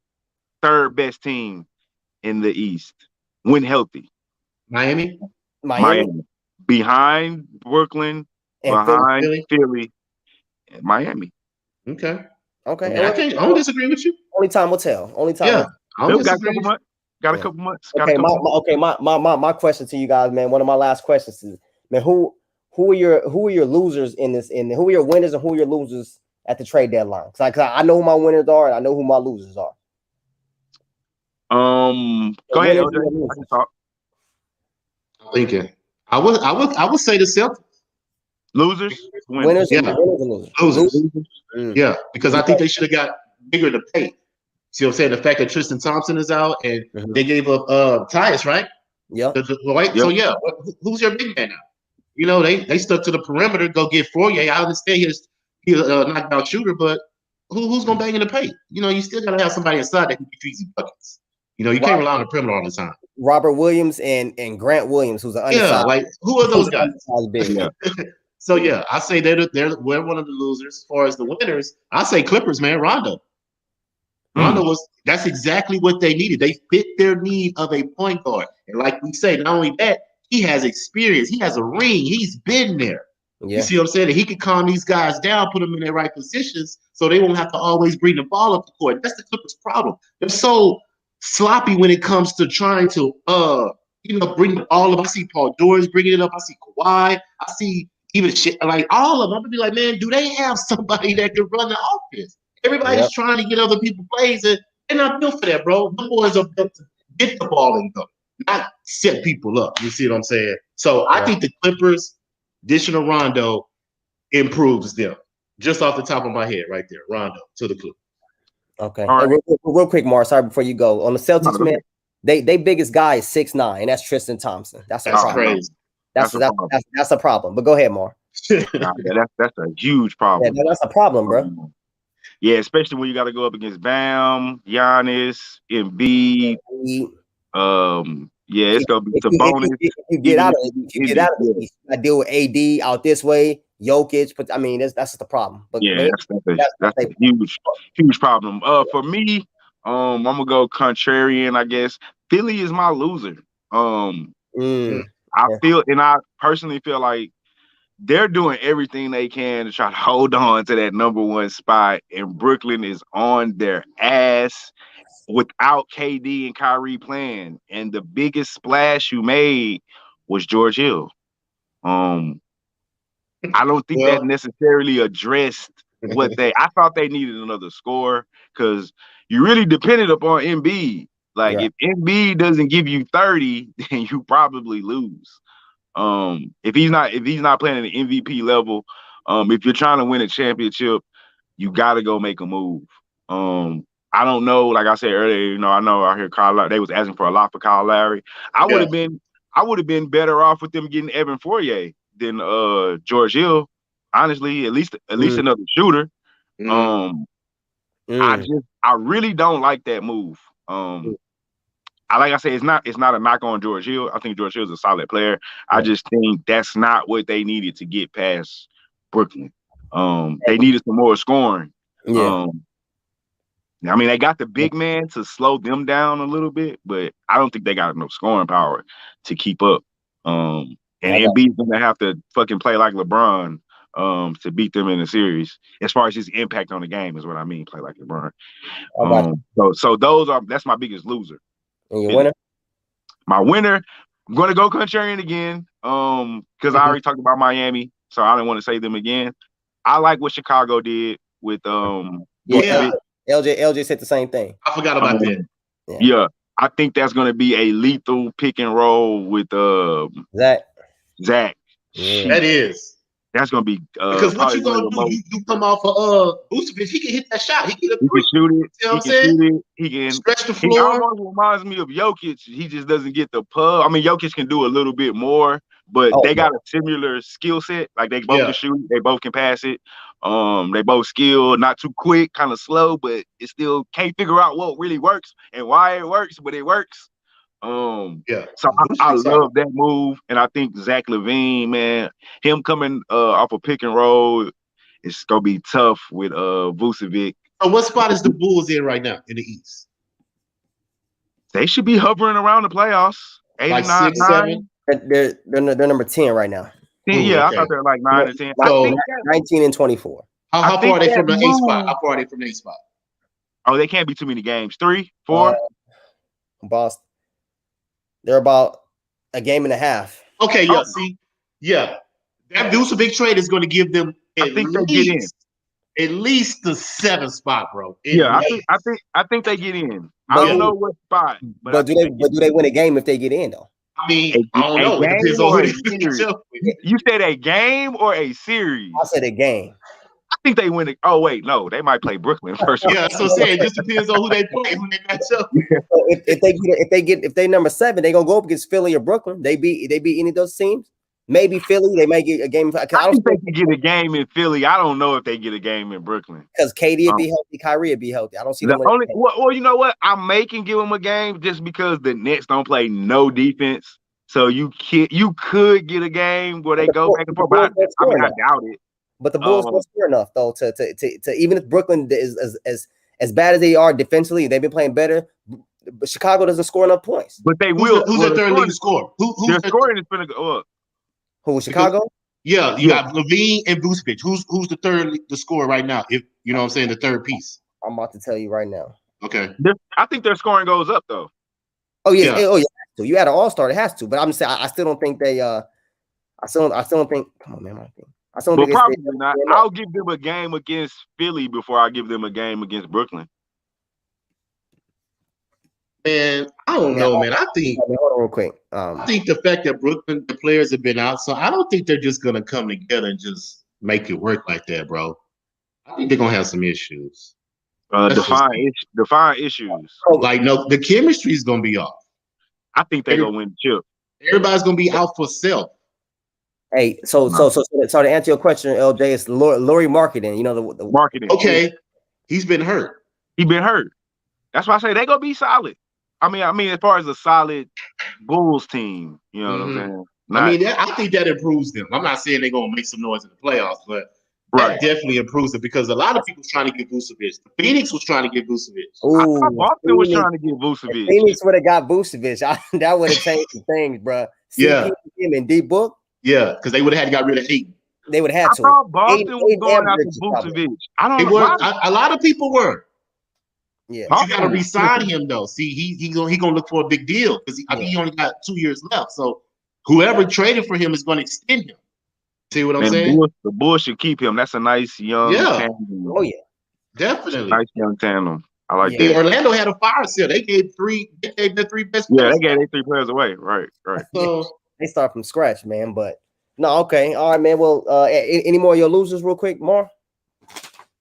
S3: 3rd best team in the East when healthy.
S1: Miami.
S3: Behind Brooklyn, and behind Philly, and Miami.
S1: Okay. I don't disagree with you.
S2: Only time will tell.
S1: Yeah,
S3: got a couple months.
S2: My question to you guys, man. One of my last questions is, man, who are your losers in this? Who are your winners and who are your losers at the trade deadline? Because I know who my winners are and I know who my losers are.
S3: Go ahead, LJ. I can talk.
S1: I'm thinking. I would say the Celtics.
S3: Losers?
S2: Winners.
S1: Yeah. Losers. Yeah, because I think they should have got bigger to pay. See what I'm saying? The fact that Tristan Thompson is out and they gave up Tyus, right?
S2: Yeah.
S1: Right? So yeah, who's your big man now? You know, they stuck to the perimeter, go get Fourier. I understand he's a knockdown shooter, but who's gonna bang in the paint? You know, you still gotta have somebody inside that can get easy buckets. You know, you can't rely on the perimeter all the time.
S2: Robert Williams and Grant Williams, who's an undersized.
S1: Yeah, like who are those guys? So yeah, I say we're one of the losers. As far as the winners, I say Clippers, man. Rondo that's exactly what they needed. They fit their need of a point guard, and like we say, not only that, he has experience. He has a ring. He's been there. Yeah. You see what I'm saying? And he can calm these guys down, put them in their right positions so they won't have to always bring the ball up the court. That's the Clippers' problem. They're so sloppy when it comes to trying to, bring the ball up. I see Paul George bringing it up. I see Kawhi. I see even shit like all of them. I'm gonna be like, man, do they have somebody that can run the offense? Everybody's trying to get other people plays, and they're not built for that, bro. The boys are built to get the ball and go, not set people up. You see what I'm saying? So I think the Clippers, additional Rondo, improves them. Just off the top of my head, right there, Rondo to the Clippers.
S2: Okay. All right. Real quick, Mark. Sorry, before you go on the Celtics, man. They biggest guy is 6'9", and that's Tristan Thompson. That's problem. Crazy. That's a problem. But go ahead, Mark.
S3: That's a huge problem.
S2: Yeah, that's a problem, bro.
S3: Yeah, especially when you got to go up against Bam, Giannis, Embiid. Yeah, it's gonna be Sabonis. If you get out of
S2: it, I deal with AD out this way, Jokic. But I mean, that's the problem. But
S3: yeah, that's a huge problem. For me, I'm gonna go contrarian. I guess Philly is my loser. I personally feel like they're doing everything they can to try to hold on to that number one spot, and Brooklyn is on their ass without KD and Kyrie playing. And the biggest splash you made was George Hill. I don't think that necessarily addressed what I thought they needed another scorer, because you really depended upon Embiid. Like if Embiid doesn't give you 30, then you probably lose. If he's not playing at an MVP level, if you're trying to win a championship, you got to go make a move. I don't know. Like I said earlier, I know I hear Kyle Lowry. They was asking for a lot for Kyle Lowry. I would have been better off with them getting Evan Fournier than George Hill. Honestly, at least another shooter. I really don't like that move. Like I said, it's not a knock on George Hill. I think George Hill is a solid player. I just think that's not what they needed to get past Brooklyn. They needed some more scoring. I mean, they got the big man to slow them down a little bit, but I don't think they got enough scoring power to keep up. And Embiid's gonna have to fucking play like LeBron to beat them in the series. As far as his impact on the game is what I mean, play like LeBron. So that's my biggest loser.
S2: And your winner?
S3: My winner, I'm gonna go contrarian again. Because I already talked about Miami, so I didn't want to say them again. I like what Chicago did with
S2: LJ said the same thing.
S1: I forgot about that.
S3: Yeah, I think that's going to be a lethal pick and roll with
S2: Zach.
S1: Yeah. That is.
S3: That's going to be
S1: because what you going to do? You come off of Vucevic, he can hit that shot. He can
S3: shoot it.
S1: You know what I'm saying?
S3: He can
S1: stretch the floor. He
S3: almost reminds me of Jokic. He just doesn't get the pub. I mean, Jokic can do a little bit more, but they got a similar skill set. Like they both can shoot, they both can pass it. They both skilled, not too quick, kind of slow, but it still can't figure out what really works and why it works, but it works. So I love that move, and I think Zach LaVine, man, him coming off a pick and roll, it's gonna be tough with Vucevic.
S1: So what spot is the Bulls in right now in the East?
S3: They should be hovering around the playoffs. 8
S1: like
S3: and 9,
S1: 6,
S2: 7. They're number 10 right now.
S3: 10, yeah, okay. I thought they were like 9 and 10.
S2: So 19 and 24.
S1: How far are they from the 8 spot? How far are they from the 8 spot?
S3: Oh, they can't be too many games. 3, 4.
S2: Boston. They're about a game and a half.
S1: Okay, that Vucevic trade is going to give them at least the 7th spot, bro.
S3: I think they get in. I don't know what spot,
S2: but do they win a game if they get in though?
S1: I mean, I don't know. It depends on who
S3: you said a game or a series?
S2: I said a game.
S3: I think they win it. Oh wait, no, they might play Brooklyn first.
S1: Yeah, so saying it just depends on who they play, who they match up.
S2: So if they number 7, they gonna go up against Philly or Brooklyn. They beat any of those teams. Maybe Philly, they might get a game.
S3: I don't think they can get a game in Philly. I don't know if they get a game in Brooklyn
S2: because KD would be healthy, Kyrie would be healthy. I don't see them.
S3: Well, you know what? I may can give them a game just because the Nets don't play no defense. So you could get a game where they go back and forth. But I doubt it.
S2: But the Bulls won't score enough though to even if Brooklyn is as bad as they are defensively, they've been playing better. But Chicago doesn't score enough points.
S3: But they will.
S1: Who's their third leading scorer?
S3: Their scoring is going to go up.
S2: Who, Chicago?
S1: Yeah, you got Levine and Vucevic. Who's the scorer right now? If you know what I'm saying, the third piece.
S2: I'm about to tell you right now.
S1: Okay.
S3: I think their scoring goes up though.
S2: Oh yeah. Oh yeah. So you had an all-star, it has to. But I'm saying I still don't think they I still don't think. Come on, man. I still don't think
S3: probably not. I'll give them a game against Philly before I give them a game against Brooklyn.
S1: Man, I don't know, man. I think
S2: hold on real quick.
S1: I think the fact that Brooklyn, the players have been out, so I don't think they're just gonna come together and just make it work like that, bro. I think they're gonna have some issues.
S3: Define issues.
S1: Like the chemistry is gonna be off.
S3: I think they're gonna win the chip.
S1: Everybody's gonna be out for self.
S2: Hey, so to answer your question, LJ, it's Laurie Marketing. You know the
S3: marketing.
S1: Okay, he's been hurt.
S3: That's why I say they're gonna be solid. I mean, as far as a solid Bulls team, you know what I'm saying?
S1: I think that improves them. I'm not saying they're gonna make some noise in the playoffs, but that definitely improves it because a lot of people trying to get Vucevic. Phoenix was trying to get Vucevic.
S3: Boston was trying to get Vucevic.
S2: Phoenix would have got Vucevic. That would have changed some things, bro. Him and D Book.
S1: Yeah, because they would have had to got rid of Ayton.
S2: They would have had to.
S3: I thought Boston was going after Vucevic. I don't know.
S1: A lot of people were.
S2: Yeah,
S1: but you got to re-sign him though. See, he gonna look for a big deal because he only got 2 years left. So whoever traded for him is going to extend him. See what I'm saying?
S3: The Bulls should keep him. That's a nice young tandem.
S2: Oh yeah,
S1: definitely
S3: nice young tandem. I like that.
S1: Orlando had a fire sale. They gave their 3 best players.
S3: Yeah, they gave their 3 players away. Right.
S2: So they start from scratch, man. But no, okay, all right, man. Well, any more of your losers, real quick, Mar?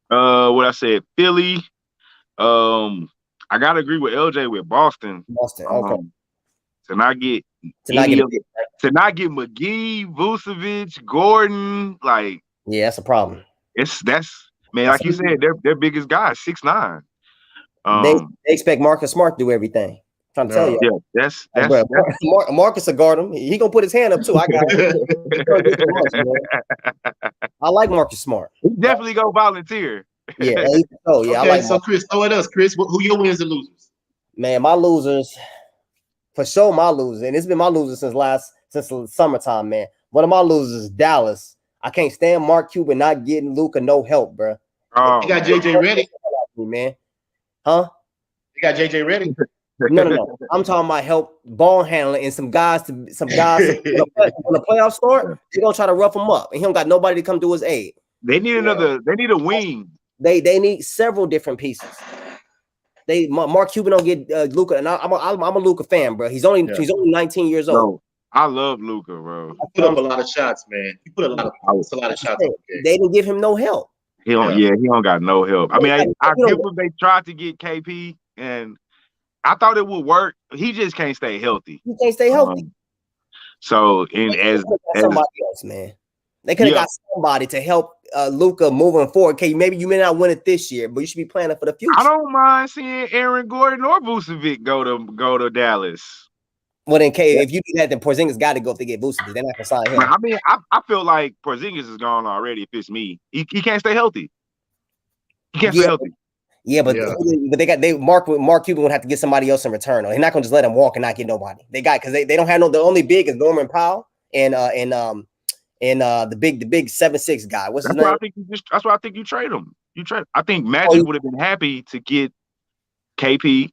S3: What I said, Philly. I gotta agree with LJ with Boston.
S2: Okay.
S3: To not get McGee, Vucevic, Gordon, like
S2: that's a problem.
S3: That's like you said, their biggest guy, 6'9".
S2: They expect Marcus Smart to do everything. I'm trying to tell you.
S3: Yeah, that's
S2: Marcus will guard him. He gonna put his hand up too. I got it. I like Marcus Smart.
S3: He definitely go volunteer.
S2: Yeah. I like.
S1: So Chris, throw it us. Chris, who your wins and losers?
S2: Man, my losers, for sure, my losers, and it's been my losers since the summertime, man. One of my losers is Dallas. I can't stand Mark Cuban not getting Luka no help, bro.
S1: You got JJ Redick,
S2: man. Huh?
S1: You got JJ Redick.
S2: No. I'm talking about help ball handling and some guys when the playoffs start, they're gonna try to rough him up, and he don't got nobody to come to his aid.
S3: They need They need a wing.
S2: They need several different pieces. Mark Cuban don't get Luka, and I'm a Luka fan, bro. He's only 19 years old.
S3: No, I love Luka, bro.
S1: He put up a lot of shots, man. He put a lot of shots.
S2: They didn't give him no help.
S3: He don't got no help. I mean, I give him. They tried to get KP, and I thought it would work. He just can't stay healthy.
S2: He can't stay healthy.
S3: As
S2: somebody else, man. They could have got somebody to help Luka moving forward. Okay, maybe you may not win it this year, but you should be planning for the future.
S3: I don't mind seeing Aaron Gordon or Vucevic go to Dallas.
S2: Well, then, if you do that, then Porzingis got to go if they get Vucevic. They're not gonna sign him.
S3: I mean, I feel like Porzingis is gone already. If it's me, he can't stay healthy. He can't stay healthy.
S2: Yeah, but Mark Cuban would have to get somebody else in return. They're not gonna just let him walk and not get nobody. They don't have the only big is Norman Powell and the big 7'6" guy. What's his name?
S3: That's why I think you trade him. I think Magic would have been happy to get KP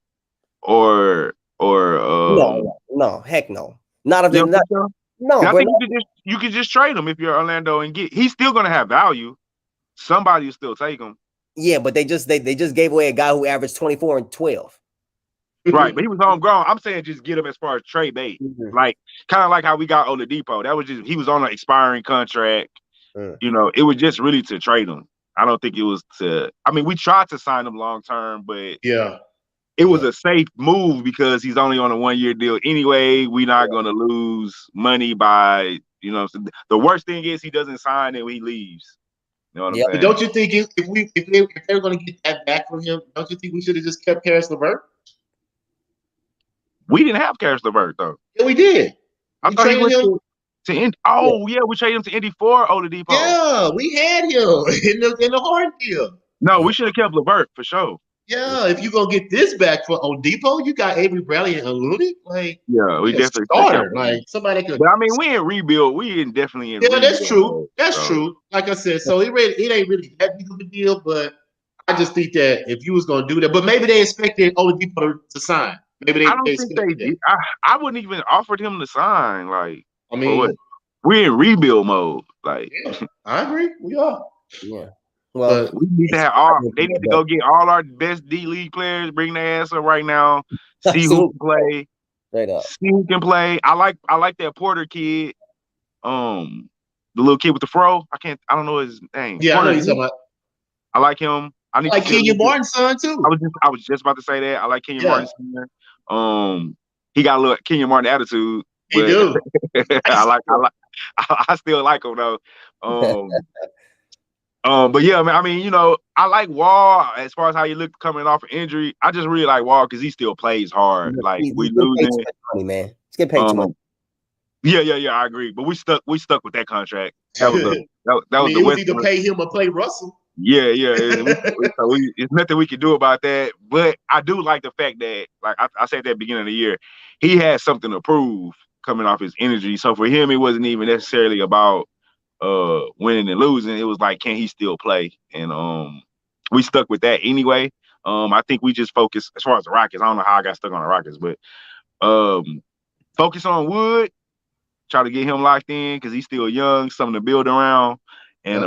S3: or
S2: no, heck no. Not if they're not. No,
S3: I think you could just trade him if you're Orlando and get. He's still gonna have value. Somebody will still take him.
S2: Yeah, but they just gave away a guy who averaged 24 and 12.
S3: Right, but he was homegrown. I'm saying just get him as far as trade bait. Like kind of like how we got Oladipo. That was just he was on an expiring contract. You know, it was just really to trade him. I don't think it was to. I mean, we tried to sign him long term, but it was a safe move because he's only on a 1-year deal anyway. We're not going to lose money by the worst thing is he doesn't sign and he leaves. You know what I'm saying?
S1: But don't you think if they were going to get that back from him, don't you think we should have just kept Karis LeVert?
S3: We didn't have Karis LeVert though.
S1: Yeah, we did.
S3: I thought he went to Indy. Oh yeah, we traded him to Indy for Oladipo.
S1: Yeah, we had him in the Harden deal.
S3: No, we should have kept LeVert for sure.
S1: Yeah, if you gonna get this back for Oladipo, you got Avery Bradley and Looney. Like,
S3: yeah, we definitely
S1: starter. Like somebody could.
S3: But I mean, we in rebuild. We in definitely in.
S1: Yeah, that's true. That's true. Like I said, so it ain't really that big of a deal. But I just think that if you was gonna do that, but maybe they expected Oladipo to sign. Maybe
S3: I don't think they did. I wouldn't even offered him to sign. Like, I mean, we're in rebuild mode. Like,
S1: yeah, I agree. We are.
S2: Yeah. Well,
S3: we need to have they need to go get all our best D League players, bring their ass up right now, see who can play. See who can play. I like that Porter kid. The little kid with the fro. I don't know his name.
S1: Yeah,
S3: Porter,
S1: I know you're talking about.
S3: I like him. I
S1: like Kenyon Martin's son too.
S3: I was just about to say that. I like Kenyon Martin's son. He got a little Kenyon Martin attitude.
S1: He do.
S3: I still like him though. But yeah, man, I mean, you know, I like Wall as far as how he looked coming off an injury. I just really like Wall because he still plays hard. Like we losing,
S2: money, man. He's getting paid too much.
S3: Yeah, I agree. But we stuck with that contract. That was
S1: it was either pay him or play Russell.
S3: Yeah. It's nothing we can do about that. But I do like the fact that, like I said at the beginning of the year, he had something to prove coming off his injury. So for him, it wasn't even necessarily about winning and losing. It was like, can he still play? And we stuck with that anyway. I think we just focus as far as the Rockets. I don't know how I got stuck on the Rockets, but focus on Wood. Try to get him locked in because he's still young, something to build around, and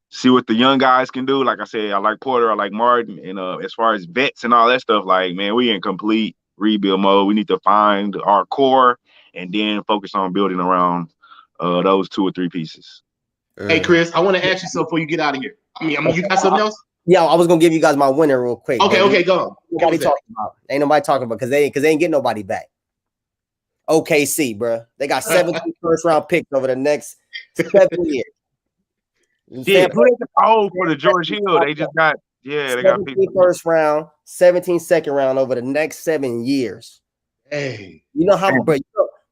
S3: see what the young guys can do. Like I said, I like Porter, I like Martin, and as far as vets and all that stuff, like, man, we in complete rebuild mode. We need to find our core and then focus on building around those 2 or 3 pieces.
S1: Hey, Chris, I want to ask you something before you get out of here. I mean, you got something else?
S2: Yeah, I was gonna give you guys my winner real quick.
S1: Okay, go on.
S2: Nobody talking about. Ain't nobody talking about because they ain't getting nobody back. OKC, bro. They got 17 first-round picks over the next 7 years.
S3: Yeah, for the George Hill. They just got they got
S2: first round, 17 second round over the next 7 years.
S1: Hey,
S2: you know how, bro?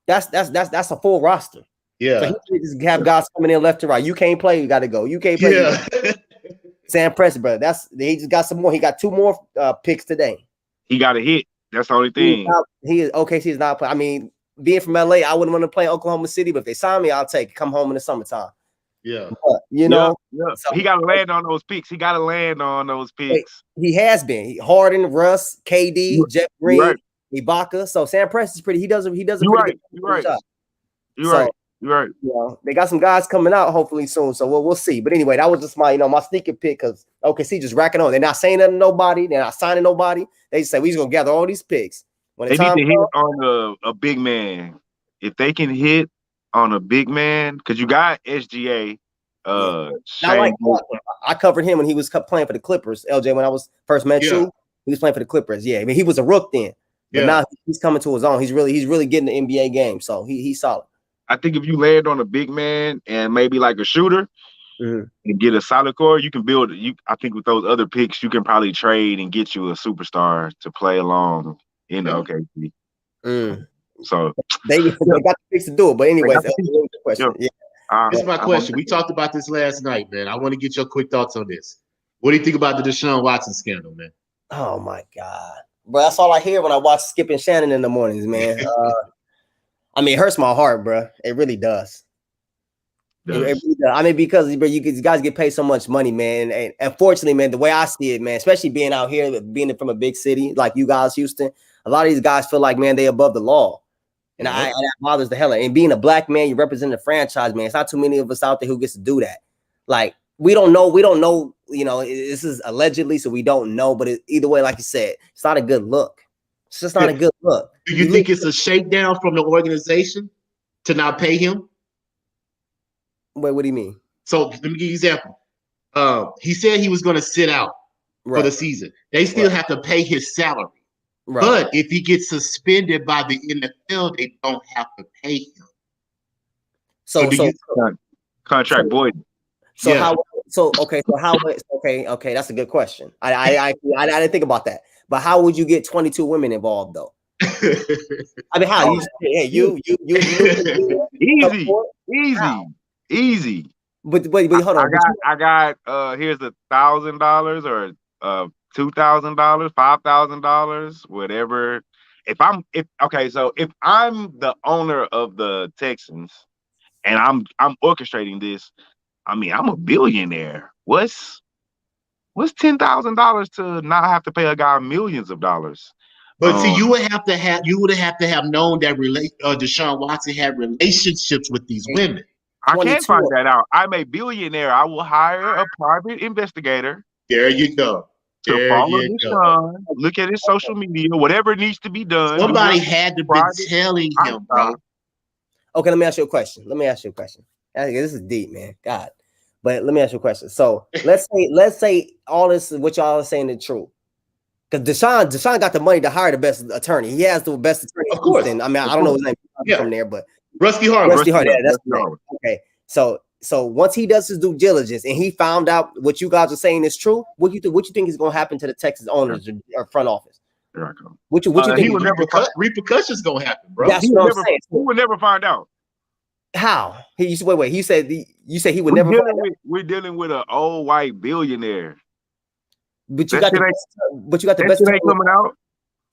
S2: That's a full roster.
S1: Yeah,
S2: so he just have guys coming in left to right. You can't play, you got to go. You can't play.
S1: Yeah.
S2: Sam Preston, bro. He just got some more. He got 2 more picks today.
S3: He got a hit. That's the only thing.
S2: He is OKC is not playing. I mean, being from LA, I wouldn't want to play Oklahoma City, but if they sign me, I'll take it. Come home in the summertime.
S1: Yeah,
S2: but, you know,
S3: so he got to land on those picks. He
S2: has been Harden, Russ, KD, Jeff Green, Ibaka. So Sam Preston's pretty. He does a pretty good job.
S3: You're right.
S2: You know, they got some guys coming out hopefully soon. So we'll see. But anyway, that was just my sneaker pick because OKC just racking on. They're not saying nothing to nobody. They're not signing nobody. They just say we're just gonna gather all these picks.
S3: When they need to hit on a big man. If they can hit on a big man, because you got SGA.
S2: I covered him when he was playing for the Clippers. LJ, when I was first met you, he was playing for the Clippers. Yeah, I mean he was a rook then, but now he's coming to his own. He's really getting the NBA game, so he's solid.
S3: I think if you land on a big man and maybe like a shooter and get a solid core, you can build it. I think with those other picks, you can probably trade and get you a superstar to play along in the OKC. So
S2: they got the picks to do it. But anyway, that's the question.
S1: This is my question. We talked about this last night, man. I want to get your quick thoughts on this. What do you think about the Deshaun Watson scandal, man?
S2: Oh my God, bro! That's all I hear when I watch Skip and Shannon in the mornings, man. I mean, it hurts my heart, bro. It really does. It really does. I mean, because bro, you guys get paid so much money, man. And unfortunately, man, the way I see it, man, especially being out here, being from a big city like you guys, Houston, a lot of these guys feel like, man, they above the law. And that bothers the hell out. And being a black man, you represent the franchise, man. It's not too many of us out there who gets to do that. Like, we don't know, you know, this is allegedly, so we don't know. But either way, like you said, it's not a good look. It's just not a good look.
S1: Do you think it's a shakedown from the organization to not pay him?
S2: Wait, what do you mean?
S1: So let me give you an example. He said he was going to sit out for the season. They still have to pay his salary. Right. But if he gets suspended by the NFL, they don't have to pay him.
S2: So
S3: contract void.
S2: Okay, that's a good question. I didn't think about that. But how would you get 22 women involved though? I mean, how? You
S3: easy.
S2: But hold on.
S3: I got here's $1,000 or $2,000, $5,000, whatever. If I'm the owner of the Texans and I'm orchestrating this, I mean, I'm a billionaire. What's $10,000 to not have to pay a guy millions of dollars?
S1: But see, you would have to have known that Deshaun Watson had relationships with these women.
S3: I can't find that out. I'm a billionaire. I will hire a private investigator.
S1: There you go.
S3: To follow Deshaun, look at his social media, whatever needs to be done.
S1: Somebody had to be telling him, bro.
S2: Okay, let me ask you a question. This is deep, man. God. But let me ask you a question. So let's say all this, what y'all are saying is true. Because Deshaun got the money to hire the best attorney. He has the best attorney.
S1: Of course.
S2: I mean, I don't know his name from there, but
S1: Rusty Harvey.
S2: Yeah, that's right. Okay. So once he does his due diligence and he found out what you guys are saying is true, what you think is going to happen to the Texas owners or front office? What you think?
S1: Repercussions going to happen, bro.
S2: That's what I'm saying.
S3: He would never find out.
S2: How? Wait. You said he would never.
S3: We're dealing with an old white billionaire.
S2: But you got the best attorney coming out.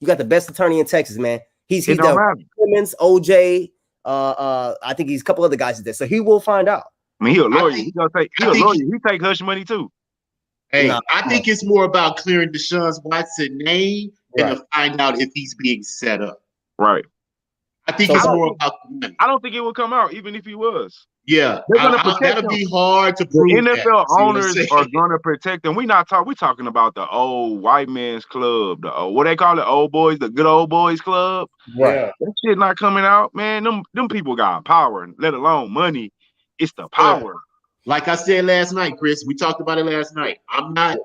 S2: You got the best attorney in Texas, man. He's done Clemens, OJ. I think he's a couple other guys there, so he will find out.
S3: I mean, he's a lawyer. He take hush money too.
S1: Hey, I think it's more about clearing Deshaun Watson's name and to find out if he's being set up.
S3: Right.
S1: I think it's more about the money.
S3: I don't think it would come out, even if he was.
S1: Yeah, that'll be hard to prove.
S3: The NFL owners are going to protect them. We're talking about the old white man's club, what they call it, old boys, the good old boys club.
S1: Yeah,
S3: that shit not coming out, man. Them people got power, let alone money. It's the power.
S1: Like I said last night, Chris, we talked about it last night. I'm not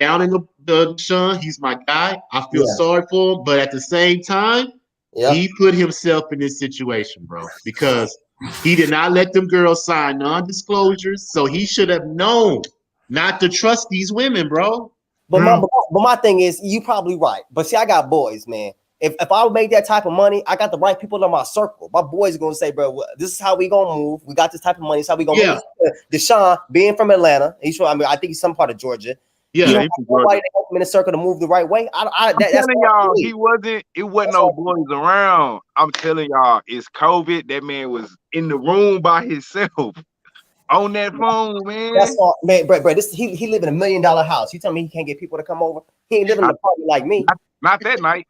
S1: downing the Sean. He's my guy. I feel sorry for him, but at the same time, he put himself in this situation, bro, because he did not let them girls sign non-disclosures, so he should have known not to trust these women, bro.
S2: But my thing is, you probably right. But see, I got boys, man. If I would make that type of money, I got the right people in my circle. My boys are gonna say, bro, this is how we gonna move. We got this type of money. This is how we gonna move. Deshaun, being from Atlanta, I think he's some part of Georgia.
S1: Yeah,
S2: he don't have nobody to help him in the circle to move the right way.
S3: I'm telling y'all, it wasn't no boys around. I'm telling y'all, it's COVID. That man was in the room by himself on that phone, man.
S2: That's all, man, bro. He live in $1 million house. You tell me he can't get people to come over? He ain't living in an apartment like me.
S3: Not that night.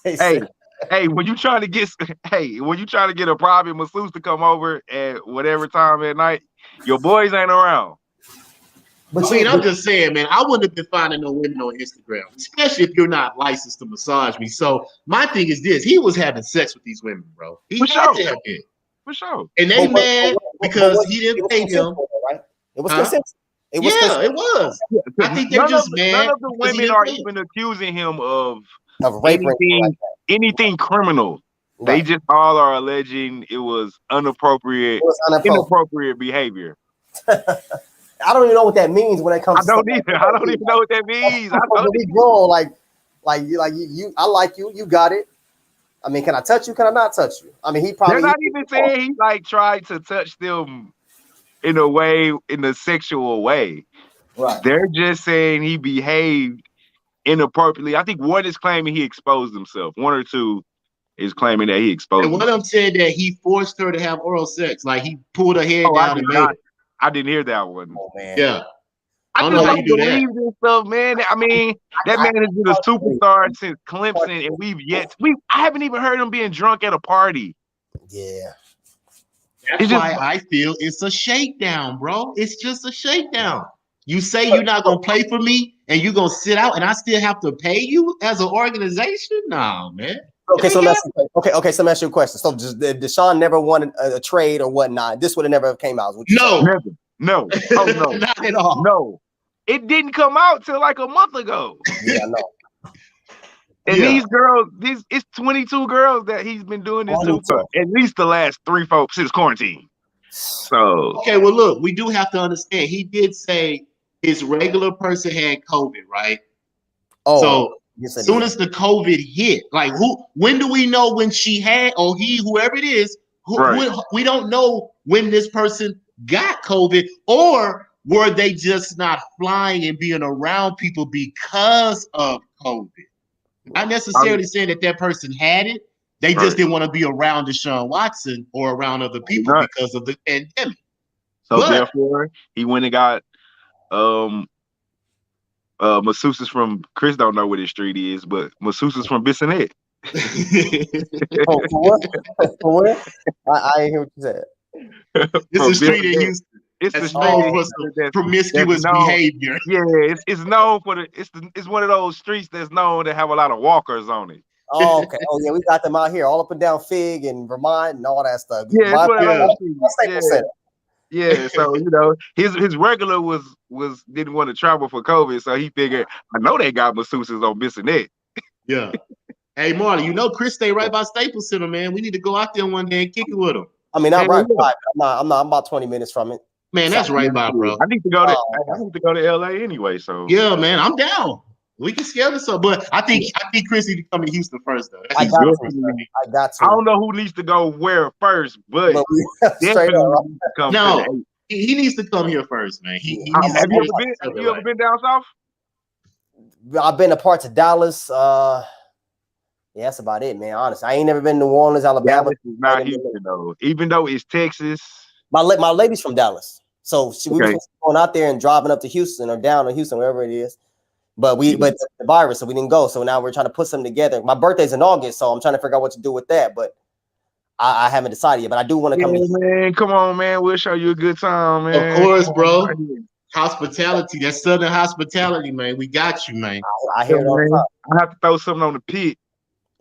S3: Hey, when you trying to get a private masseuse to come over at whatever time at night, your boys ain't around.
S1: But I'm just saying, man, I wouldn't have been finding no women on Instagram, especially if you're not licensed to massage me. So my thing is this: he was having sex with these women, bro. He had to have been.
S3: For sure.
S1: And they mad because he didn't pay them.
S2: Right? It was consistent.
S1: It was. I think they're just mad.
S3: None of the women are even accusing him of
S2: rape
S3: anything criminal. Right. They just all are alleging it was inappropriate behavior.
S2: I don't even know what that means when it comes.
S3: I don't even know what that means. I don't
S2: be grown, like you. I like you. You got it. I mean, can I touch you? Can I not touch you? I mean,
S3: They're not even saying he like tried to touch them in a sexual way.
S2: Right.
S3: They're just saying he behaved inappropriately. I think one is claiming he exposed himself. One or two is claiming that he exposed himself.
S1: And one of them said that he forced her to have oral sex. Like he pulled her head down and made it.
S3: I didn't hear that one.
S2: Oh, man.
S1: Yeah.
S3: I just don't believe this stuff, man. I mean, that man has been a superstar since Clemson, and I haven't even heard him being drunk at a party.
S1: Yeah. That's why I feel it's a shakedown, bro. It's just a shakedown. You say you're not gonna play for me and you're gonna sit out and I still have to pay you as an organization? No, man.
S2: Okay, so let me ask you a question. So Deshaun never won a trade or whatnot. This would have never came out.
S3: No. Oh, no.
S1: Not at all.
S3: No. It didn't come out till like a month ago.
S2: Yeah, I know.
S3: And these girls, it's 22 girls that he's been doing this to for at least the last 3-4 since quarantine. So
S1: okay, well, look, we do have to understand. He did say his regular person had COVID, right?
S2: Oh,
S1: so as soon as the COVID hit, like when do we know when she had or he, whoever it is, we don't know when this person got COVID or were they just not flying and being around people because of COVID? Not necessarily saying that person had it. They just didn't want to be around Deshaun Watson or around other people because of the pandemic.
S3: So therefore, he went and got masseuses from Chris. Don't know what his street is, but masseuses from Bissonnette.
S2: For what? I ain't hear what you said.
S1: It's a street in Houston.
S3: It's the street
S1: that's promiscuous behavior.
S3: Yeah, it's known for it's one of those streets that's known to have a lot of walkers on it.
S2: Oh, okay. Oh, yeah, we got them out here all up and down Fig and Vermont and all that stuff.
S3: Yeah, yeah. So his regular was didn't want to travel for COVID, so he figured I know they got masseuses on Bissonnette.
S1: Yeah. Hey, Marley, Chris stay right by Staples Center, man. We need to go out there one day and kick it with him.
S2: I mean, I'm right by. I'm about 20 minutes from it.
S1: Man, that's right by, bro.
S3: I need to go to LA anyway. So
S1: yeah, man, I'm down. We can schedule some, but I think Chris needs to come to Houston first, though.
S2: I got to.
S3: I don't know who needs to go where first, but
S2: straight up.
S1: No, he needs to come here first, man.
S3: Have you ever been down south?
S2: I've been to parts of Dallas. Yeah, that's about it, man. Honestly, I ain't never been to New Orleans, Alabama.
S3: Dallas is not Houston, though. Even though it's Texas.
S2: My lady's from Dallas, so we were going out there and driving up to Houston or down to Houston, wherever it is. But the virus, so we didn't go. So now we're trying to put something together. My birthday's in August, so I'm trying to figure out what to do with that. But I haven't decided yet. But I do want to come.
S3: Man, come on, man. We'll show you a good time, man.
S1: Of course, bro. Hospitality, that Southern hospitality, man. We got you, man.
S2: I hear it all the time.
S3: I have to throw something on the pit.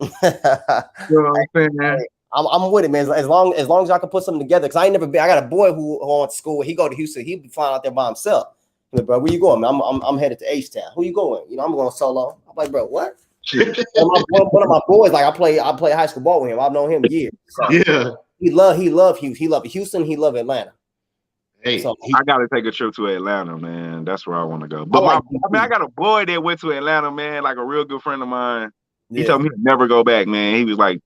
S3: You know what I'm saying, man?
S2: I'm with it, man. As long as y'all can put something together, because I ain't never been. I got a boy who went to school. He go to Houston. He be flying out there by himself. I'm like, bro, where you going, man? I'm headed to H-Town. Who you going? I'm going solo. I'm like, bro, what? One of my boys, like I play high school ball with him. I've known him years. So
S1: yeah,
S2: he love Houston. He love Houston. He love Atlanta.
S3: Hey, so I gotta take a trip to Atlanta, man. That's where I want to go. But I got a boy that went to Atlanta, man. Like a real good friend of mine. He told me to never go back, man. He was like,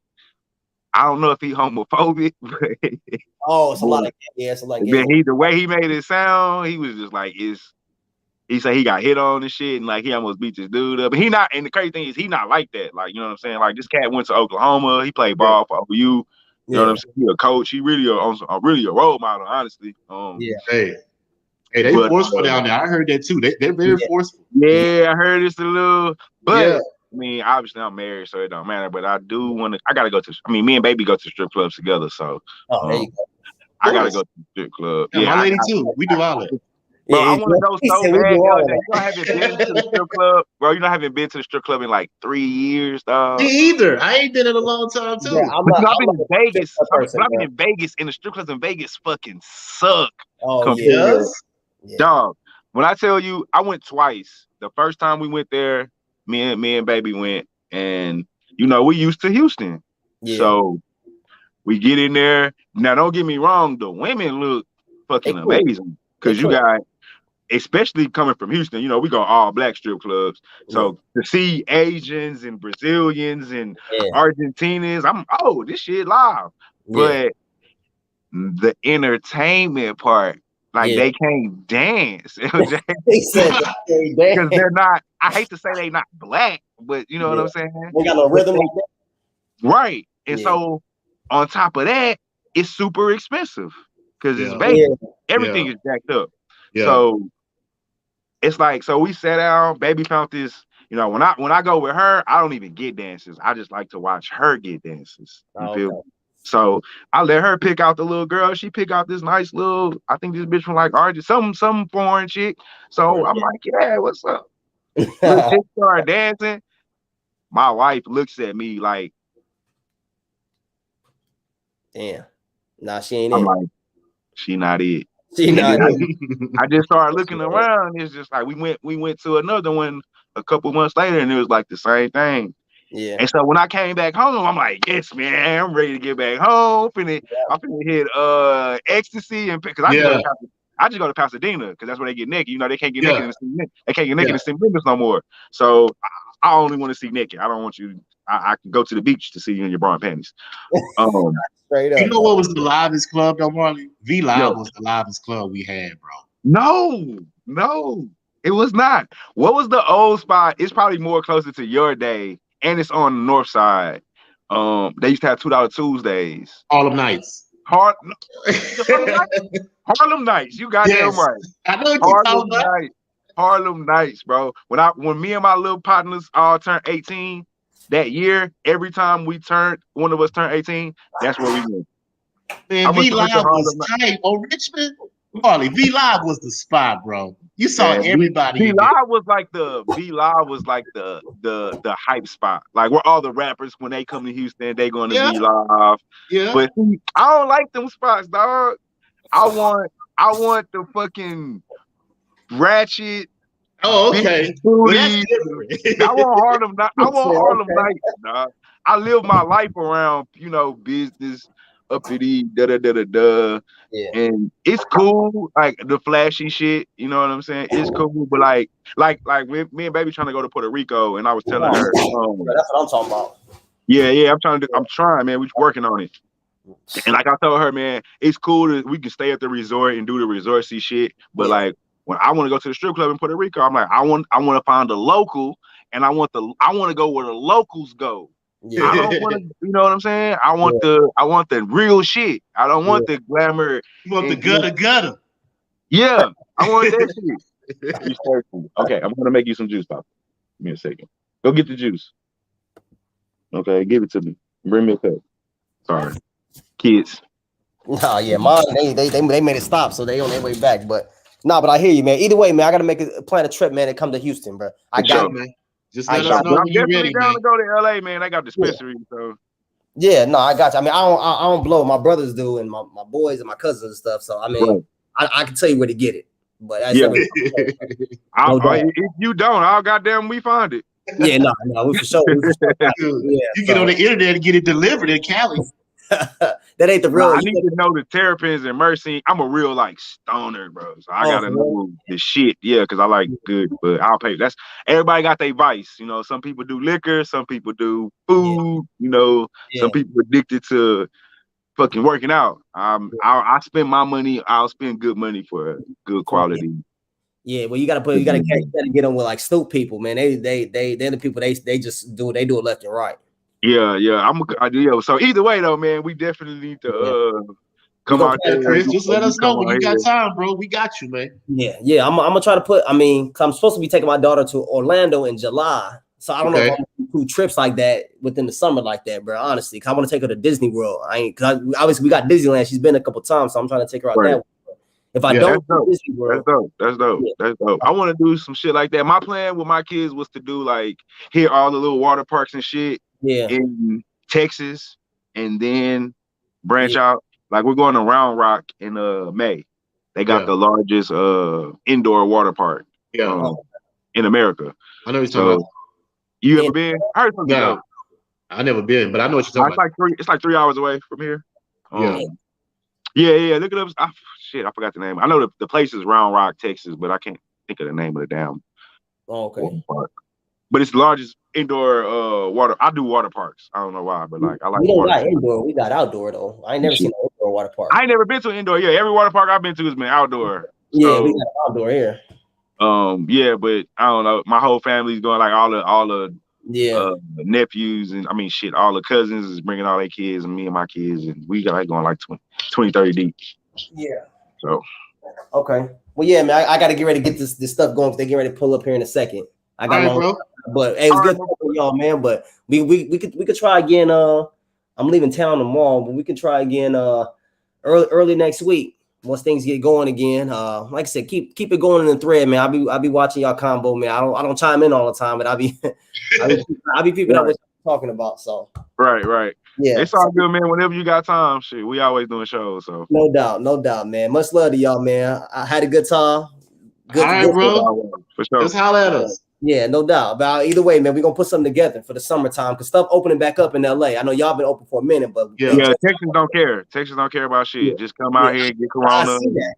S3: I don't know if he homophobic, but
S2: it's a lot of it's like
S3: the way he made it sound, he was just like he said he got hit on and shit, and like he almost beat this dude up. But he not, and the crazy thing is he not like that. Like, you know what I'm saying? Like this cat went to Oklahoma, he played ball for OU. You know what I'm saying? He a coach. He really a role model, honestly.
S1: Hey, they forceful down there. I heard that too. They're very forceful.
S3: Yeah, I heard it's a little, but I mean, obviously I'm married, so it don't matter. But I do want to. I gotta go to. I mean, me and baby go to strip clubs together, so
S2: there you go.
S3: I gotta go to the strip club.
S1: Yeah, my lady too. We do all that.
S3: Bro, I want to go so bad. You haven't been to the strip club, bro. You haven't been to the strip club in like 3 years, dog.
S1: Me either. I ain't been in a long time too.
S3: Yeah, I've been in Vegas. I've been in Vegas, and the strip clubs in Vegas fucking suck. Dog. When I tell you, I went twice. The first time we went there, me and baby went, and we used to Houston, so we get in there. Now, don't get me wrong, the women look fucking amazing because you got, especially coming from Houston, we go all black strip clubs. So to see Asians and Brazilians and Argentinians, this shit live. But the entertainment part, like they can't dance. Because they're not, I hate to say they not black, but you know what I'm saying?
S2: They got no rhythm like that.
S3: Right. And so on top of that, it's super expensive because it's Vegas. Everything is jacked up. So it's like, so we sat down, baby found this, when I go with her, I don't even get dances. I just like to watch her get dances. You feel me? So I let her pick out the little girl. She pick out this nice little, I think this bitch from like Argentina, some foreign chick. So I'm like, yeah, what's up? She started dancing. My wife looks at me like,
S2: damn. Nah, she ain't
S3: I'm
S2: it.
S3: like, she not it.
S2: She not it.
S3: I just started looking around. It's just like we went to another one a couple months later, and it was like the same thing.
S2: Yeah.
S3: And so when I came back home, I'm like, yes, man, I'm ready to get back home. I'm finna hit ecstasy and because I just go to Pasadena because that's where they get naked. They can't get naked. They can't get naked in St. Louis no more. So I only want to see naked. I don't want you. I can go to the beach to see you in your bra and panties.
S2: Straight up.
S1: You know what was the livest club though, Marley? V Live was the livest club we had, bro.
S3: No, it was not. What was the old spot? It's probably more closer to your day, and it's on the north side. They used to have $2 Tuesdays.
S1: Harlem Nights.
S3: Harlem Nights. You got them right.
S1: I know what you're talking about.
S3: Harlem Nights, bro. When me and my little partners all turned 18 that year, every time one of us turned 18, that's where we went.
S1: Man, V Live was tight on Richmond. Marley, V Live was the spot, bro. You saw everybody.
S3: V Live was like the hype spot. Like where all the rappers, when they come to Houston, they going to V Live. Yeah. But I don't like them spots, dog. I want the fucking ratchet.
S1: Oh, okay. Well, that's different.
S3: I want Harlem Nights, dog. I live my life around, business, uppity, yeah. And it's cool, like the flashy shit. You know what I'm saying? It's cool, but like me and baby trying to go to Puerto Rico, and I was telling her,
S2: that's what I'm talking about.
S3: Yeah, I'm trying, man. We're working on it. And like I told her, man, it's cool we can stay at the resort and do the resorty shit, but like when I want to go to the strip club in Puerto Rico, I'm like, I want to find a local, and I want to go where the locals go. Yeah. I don't want to, you know what I'm saying? I want the real shit. I don't want the glamour.
S1: You want the gutter.
S3: Yeah, I want that shit. Okay, I'm gonna make you some juice, Pop. Give me a second. Go get the juice. Okay, give it to me. Bring me a cup. Sorry, kids.
S2: Nah, yeah, mom. They made it stop, so they on their way back. But I hear you, man. Either way, man, I gotta plan a trip, man, and come to Houston, bro. I got it,
S1: man. Just let us know when you're ready,
S3: down to go to LA, man. I got dispensary, so.
S2: Yeah, no, I got you. I mean, I don't blow. My brothers do, and my boys and my cousins and stuff. So I mean, I can tell you where to get it. But that's
S3: if you don't, I'll goddamn we find it.
S2: Yeah, no, we for sure.
S1: You get on the internet and get it delivered in Cali.
S2: That ain't the real.
S3: I need to know the Terrapins and Mercy. I'm a real stoner, bro. So I gotta know the shit. Yeah, because I like good, but I'll pay. That's everybody got their vice. Some people do liquor, some people do food. Some people addicted to fucking working out. I spend my money. I'll spend good money for good quality.
S2: Yeah, well, you gotta get on with like Snoop people, man. They're the people. They just do it left and right.
S3: Yeah. So either way, though, man, we definitely need to come out there.
S1: Chris, just let us know when you got time, bro. We got you, man.
S2: Yeah. I'm gonna try to put. I mean, cause I'm supposed to be taking my daughter to Orlando in July, so I don't know if I'm gonna do trips like that within the summer like that, bro. Honestly, cause I want to take her to Disney World. Obviously we got Disneyland. She's been a couple times, so I'm trying to take her out that way. If I don't do Disney World,
S3: that's dope. That's dope. I want to do some shit like that. My plan with my kids was to do hit all the little water parks and shit.
S2: Yeah,
S3: in Texas, and then branch out. Like we're going to Round Rock in May. They got the largest indoor water park in America.
S1: I know what you're talking about.
S3: You ever been? I heard something.
S1: No, I never been, but I know what you're talking about.
S3: It's like 3 hours away from here. Yeah. Look it up. I forgot the name. I know the place is Round Rock, Texas, but I can't think of the name of the damn.
S2: Okay.
S3: Park. But it's the largest indoor water. I do water parks. I don't know why, but I like.
S2: We don't got indoor. We got outdoor though. I ain't never seen an indoor water park.
S3: I ain't never been to an indoor. Yeah, every water park I've been to has been outdoor.
S2: Yeah, we got outdoor here.
S3: Yeah, but I don't know. My whole family's going all the nephews and all the cousins is bringing all their kids and me and my kids, and we got going 20, 30 deep.
S2: Yeah.
S3: So.
S2: Okay. Well, yeah, man. I got to get ready to get this stuff going. They get ready to pull up here in a second. I got bro. But hey, it was good talking to y'all, man. But we could try again. I'm leaving town tomorrow, but we can try again early next week once things get going again. Like I said, keep it going in the thread, man. I'll be watching y'all combo, man. I don't chime in all the time, but I'll be peeping out what you're talking about. So
S3: right. Yeah, it's all good, man. Whenever you got time, shit, we always doing shows. So
S2: no doubt, man. Much love to y'all, man. I had a good time.
S1: Good, all right, bro. For sure. Just holler at us.
S2: Yeah, no doubt. But either way, man, we're gonna put something together for the summertime because stuff opening back up in LA. I know y'all been open for a minute, but
S3: Texans don't care. Texans don't care about shit. Just come out here and get Corona.
S2: I see that.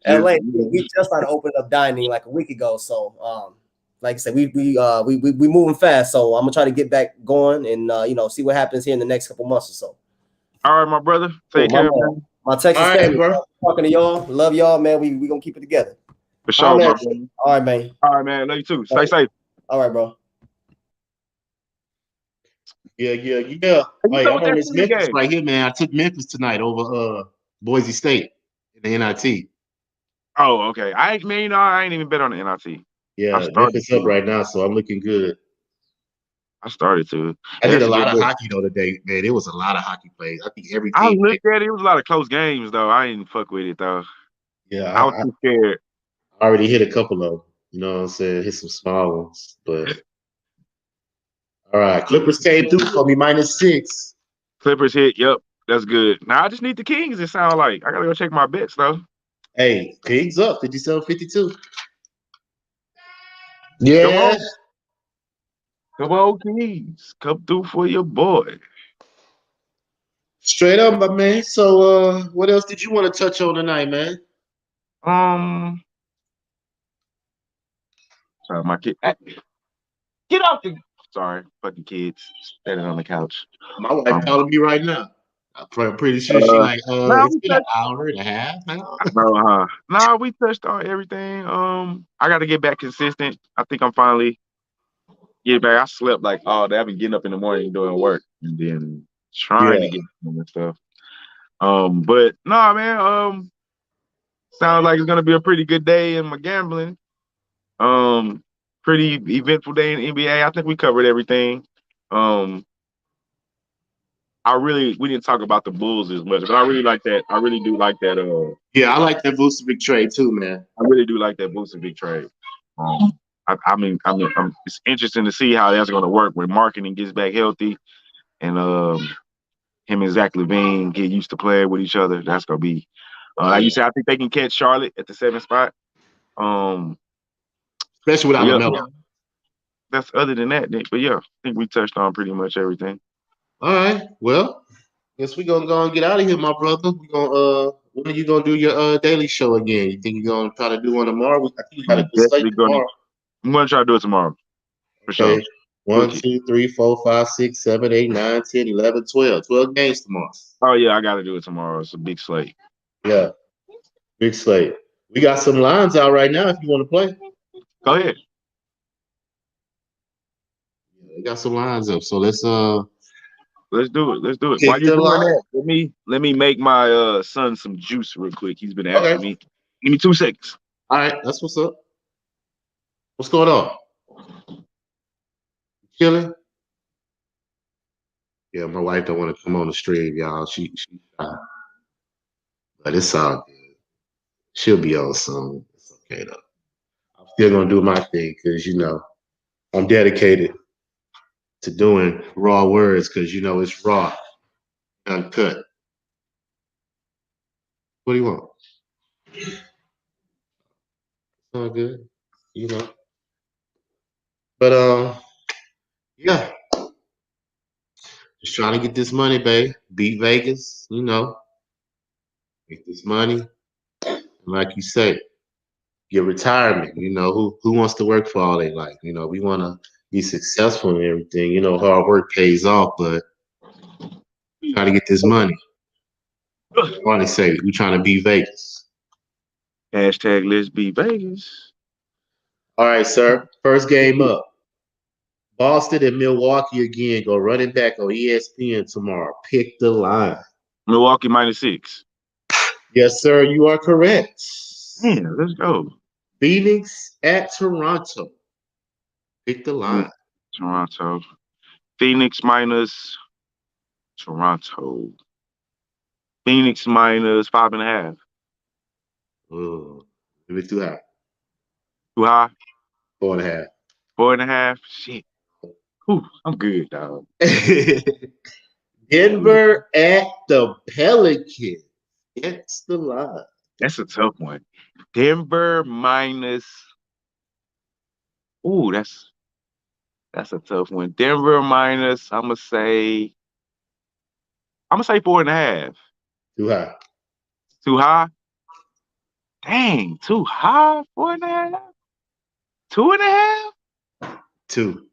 S2: Yeah. LA, we just started opening up dining like a week ago. So like I said, we moving fast. So I'm gonna try to get back going and see what happens here in the next couple months or so.
S3: All right, my brother. Take care, man.
S2: My Texas family, bro. talking to y'all. Love y'all, man. We gonna keep it together.
S3: For sure, bro.
S2: All right, man.
S3: All right, man. Love you too. Stay safe.
S2: All right, bro.
S1: Yeah. Hey, I'm on this Memphis right here, man. I took Memphis tonight over Boise State in the NIT.
S3: Oh, okay. I ain't even bet on the NIT.
S1: Yeah, Memphis up right now, so I'm looking good.
S3: I started to.
S1: I did a lot of hockey though today, man. It was a lot of hockey plays. I think every team.
S3: I looked at it. It was a lot of close games though. I didn't fuck with it though.
S1: Yeah,
S3: I was too scared.
S1: I already hit a couple of them. You know what I'm saying? Hit some small ones, but all right. Clippers came through for me -6.
S3: Clippers hit. Yep, that's good. Now I just need the Kings. It sounds like I gotta go check my bets though.
S1: Hey, Kings up 57-52. Yeah.
S3: Come on, Kings. Come through for your boy.
S1: Straight up, my man. So what else did you want to touch on tonight, man?
S3: Sorry, my kid. Get off the fucking kids standing on the couch.
S1: My wife calling me right now. I'm pretty sure she like it's been an hour and a half now.
S3: Nah, we touched on everything. I gotta get back consistent. I think I'm finally getting back. I slept like all day. I've been getting up in the morning doing work and then trying to get and stuff. But nah, man, sounds like it's gonna be a pretty good day in my gambling. Pretty eventful day in the NBA. I think we covered everything. We didn't talk about the Bulls as much, but I really like that. I really do like that.
S1: Yeah, I like that Vucevic trade too, man.
S3: I really do like that Vucevic trade. I mean, it's interesting to see how that's going to work when marketing gets back healthy, and him and Zach LaVine get used to playing with each other. That's going to be, like you said, I think they can catch Charlotte at the 7th spot.
S1: Especially without LaMelo.
S3: That's other than that, Nick. But yeah, I think we touched on pretty much everything.
S1: All right. Well, guess we're gonna go and get out of here, my brother. We gonna when are you gonna do your daily show again? You think you're gonna try to do one tomorrow? I think we got a good slate tomorrow.
S3: I'm gonna try to do it tomorrow. For sure.
S1: 1, 2, 3, 4, 5, 6, 7, 8, 9, 10, 11, 12. 12 games tomorrow.
S3: Oh yeah, I gotta do it tomorrow. It's a big slate.
S1: Yeah. Big slate. We got some lines out right now if you want to play.
S3: Go ahead.
S1: Yeah, we got some lines up. So let's
S3: do it. While you're doing that, let me make my son some juice real quick. He's been asking me. Give me 2 seconds.
S1: All right, that's what's up. What's going on? Chilling? Yeah, my wife don't want to come on the stream, y'all. She but it's all good. She'll be on soon. It's okay though. I'm still gonna do my thing because I'm dedicated to doing RaWordz because it's raw, uncut. What do you want? It's all good, But yeah. Just trying to get this money, babe. Beat Vegas, Make this money. And like you say, get retirement. Who wants to work for all their life? We want to be successful in everything. Hard work pays off, but trying to get this money. I want to say we're trying to beat Vegas.
S3: Hashtag let's beat Vegas.
S1: All right, sir. First game up. Boston and Milwaukee again. Go running back on ESPN tomorrow. Pick the line.
S3: Milwaukee -6.
S1: Yes, sir. You are correct.
S3: Yeah, let's go.
S1: Phoenix at Toronto. Pick the line.
S3: Toronto. Phoenix minus Toronto. Phoenix -5.5.
S1: Oh, maybe too high.
S3: Too high?
S1: 4.5.
S3: 4.5? Shit. Whew, I'm good, dog.
S1: Denver at the Pelicans. It's the line.
S3: That's a tough one. Denver minus. Ooh, that's a tough one. Denver minus. I'm gonna say 4.5.
S1: Too high.
S3: Too high? Dang, too high? 4.5? 2.5?
S1: 2.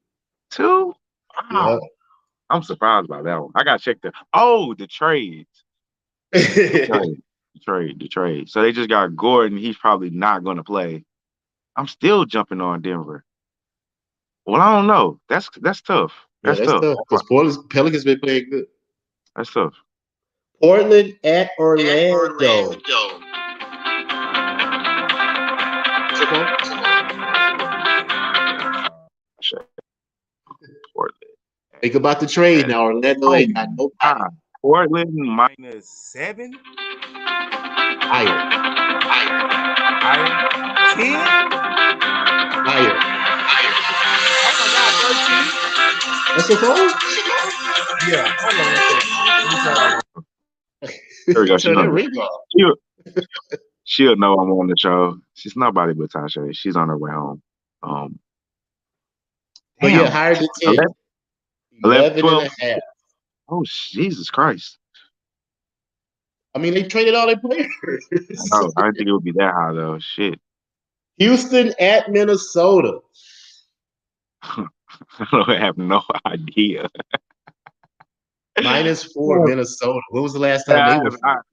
S3: 2? Wow.
S1: Yep.
S3: I'm surprised by that one. I gotta check the trades. The trade. So they just got Gordon. He's probably not going to play. I'm still jumping on Denver. Well, I don't know. That's tough. That's tough.
S1: Because Pelicans been playing good.
S3: That's tough.
S1: Portland at Orlando. Portland. Think about the trade now. Orlando ain't got no time.
S3: Portland -7.
S1: Higher.
S3: 10.
S1: Higher.
S3: Oh my God, 13.
S1: That's your phone?
S3: Yeah. There we go. She'll know I'm on the show. She's nobody but Tasha. She's on her way home.
S1: But yeah, higher than 10. 11 and a half.
S3: Oh, Jesus Christ.
S1: I mean, they traded all their players.
S3: No, I didn't think it would be that high, though. Shit.
S1: Houston at Minnesota.
S3: I have no idea.
S1: -4 Minnesota. When was the last time they were?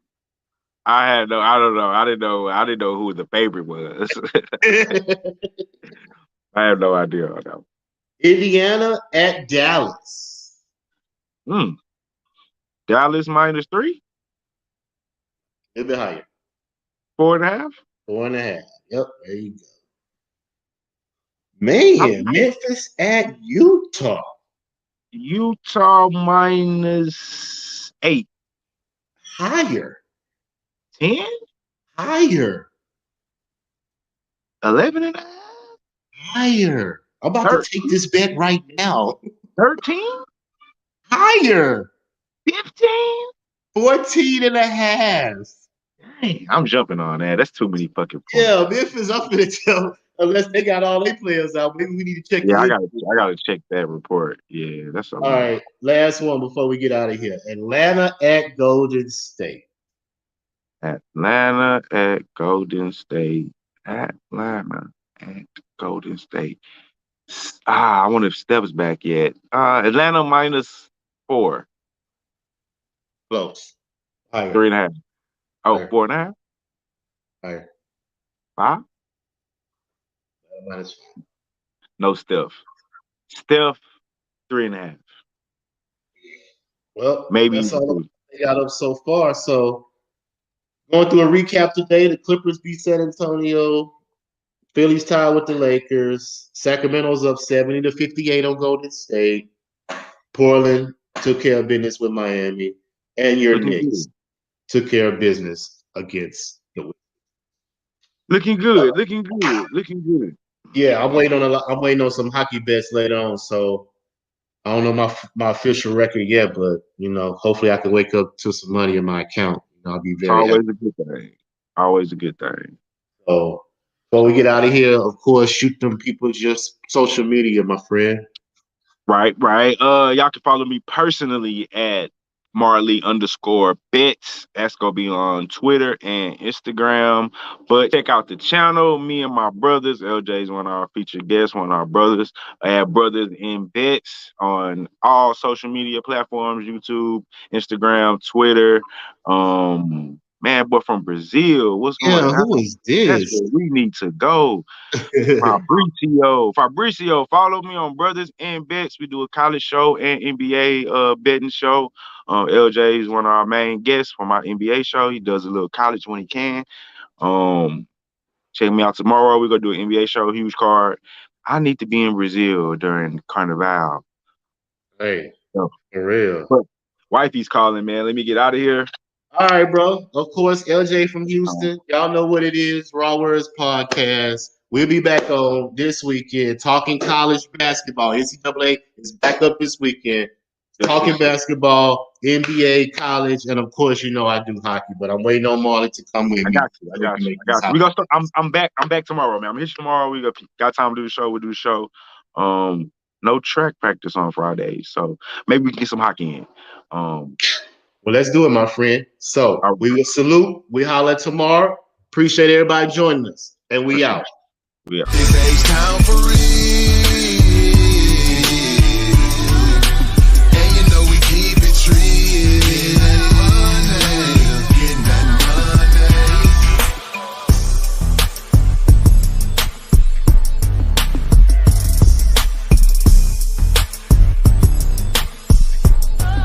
S3: I don't know. I didn't know who the favorite was. I have no idea on that.
S1: Indiana at Dallas.
S3: Dallas -3?
S1: A little bit higher.
S3: 4.5?
S1: 4.5. Yep, there you go. Man, Memphis at Utah.
S3: Utah -8.
S1: Higher.
S3: 10?
S1: Higher.
S3: 11.5?
S1: Higher. I'm about 13? To take this bet right now.
S3: 13?
S1: Higher.
S3: 15?
S1: 14.5.
S3: Dang, I'm jumping on that. That's too many fucking points.
S1: Yeah, Memphis, I'm gonna tell. Unless they got all their players out, maybe we need to check.
S3: Yeah, I gotta check that report. Yeah, that's all
S1: right. Last one before we get out of here. Atlanta at Golden State.
S3: Atlanta at Golden State. Atlanta at Golden State. I wonder if Steph's back yet. Atlanta -4.
S1: Close. Higher.
S3: 3.5. Oh,
S1: Higher.
S3: 4.5.
S1: Higher.
S3: 5.
S1: -5.
S3: No Steph. Steph 3.5.
S1: Well,
S3: maybe
S1: that's all they got up so far. So going through a recap today, the Clippers beat San Antonio. Phillies tied with the Lakers. Sacramento's up 70-58 on Golden State. Portland took care of business with Miami. And your Knicks took care of business against the Wizards.
S3: Looking good.
S1: Yeah, I'm waiting on some hockey bets later on. So I don't know my official record yet, but hopefully I can wake up to some money in my account. I'll be very happy.
S3: Always a good thing.
S1: So before we get out of here, of course, shoot them people just social media, my friend.
S3: Right. Y'all can follow me personally at Marley_bets. That's gonna be on Twitter and Instagram. But check out the channel. Me and my brothers. LJ is one of our featured guests, one of our brothers. I have Brothers in Bets on all social media platforms: YouTube, Instagram, Twitter. Man, but from Brazil, what's going on?
S1: Who is this?
S3: That's where we need to go. Fabricio, follow me on Brothers in Bets. We do a college show and NBA betting show. LJ is one of our main guests for my NBA show. He does a little college when he can. Check me out tomorrow. We're gonna do an NBA show, huge card. I need to be in Brazil during Carnival.
S1: Hey, for real.
S3: But wifey's calling, man. Let me get out of here.
S1: All right, bro. Of course, LJ from Houston. Y'all know what it is. RaWordz Podcast. We'll be back on this weekend talking college basketball. NCAA is back up this weekend. Talking basketball, NBA, college, and of course, I do hockey. But I'm waiting on Marley to come with me.
S3: I got you. We gonna start, I'm back tomorrow, man. I'm here tomorrow. We got time to do the show. We'll do the show. No track practice on Friday, so maybe we can get some hockey in.
S1: Well, let's do it, my friend. So we will salute. We holler tomorrow. Appreciate everybody joining us. And we out.
S3: We out.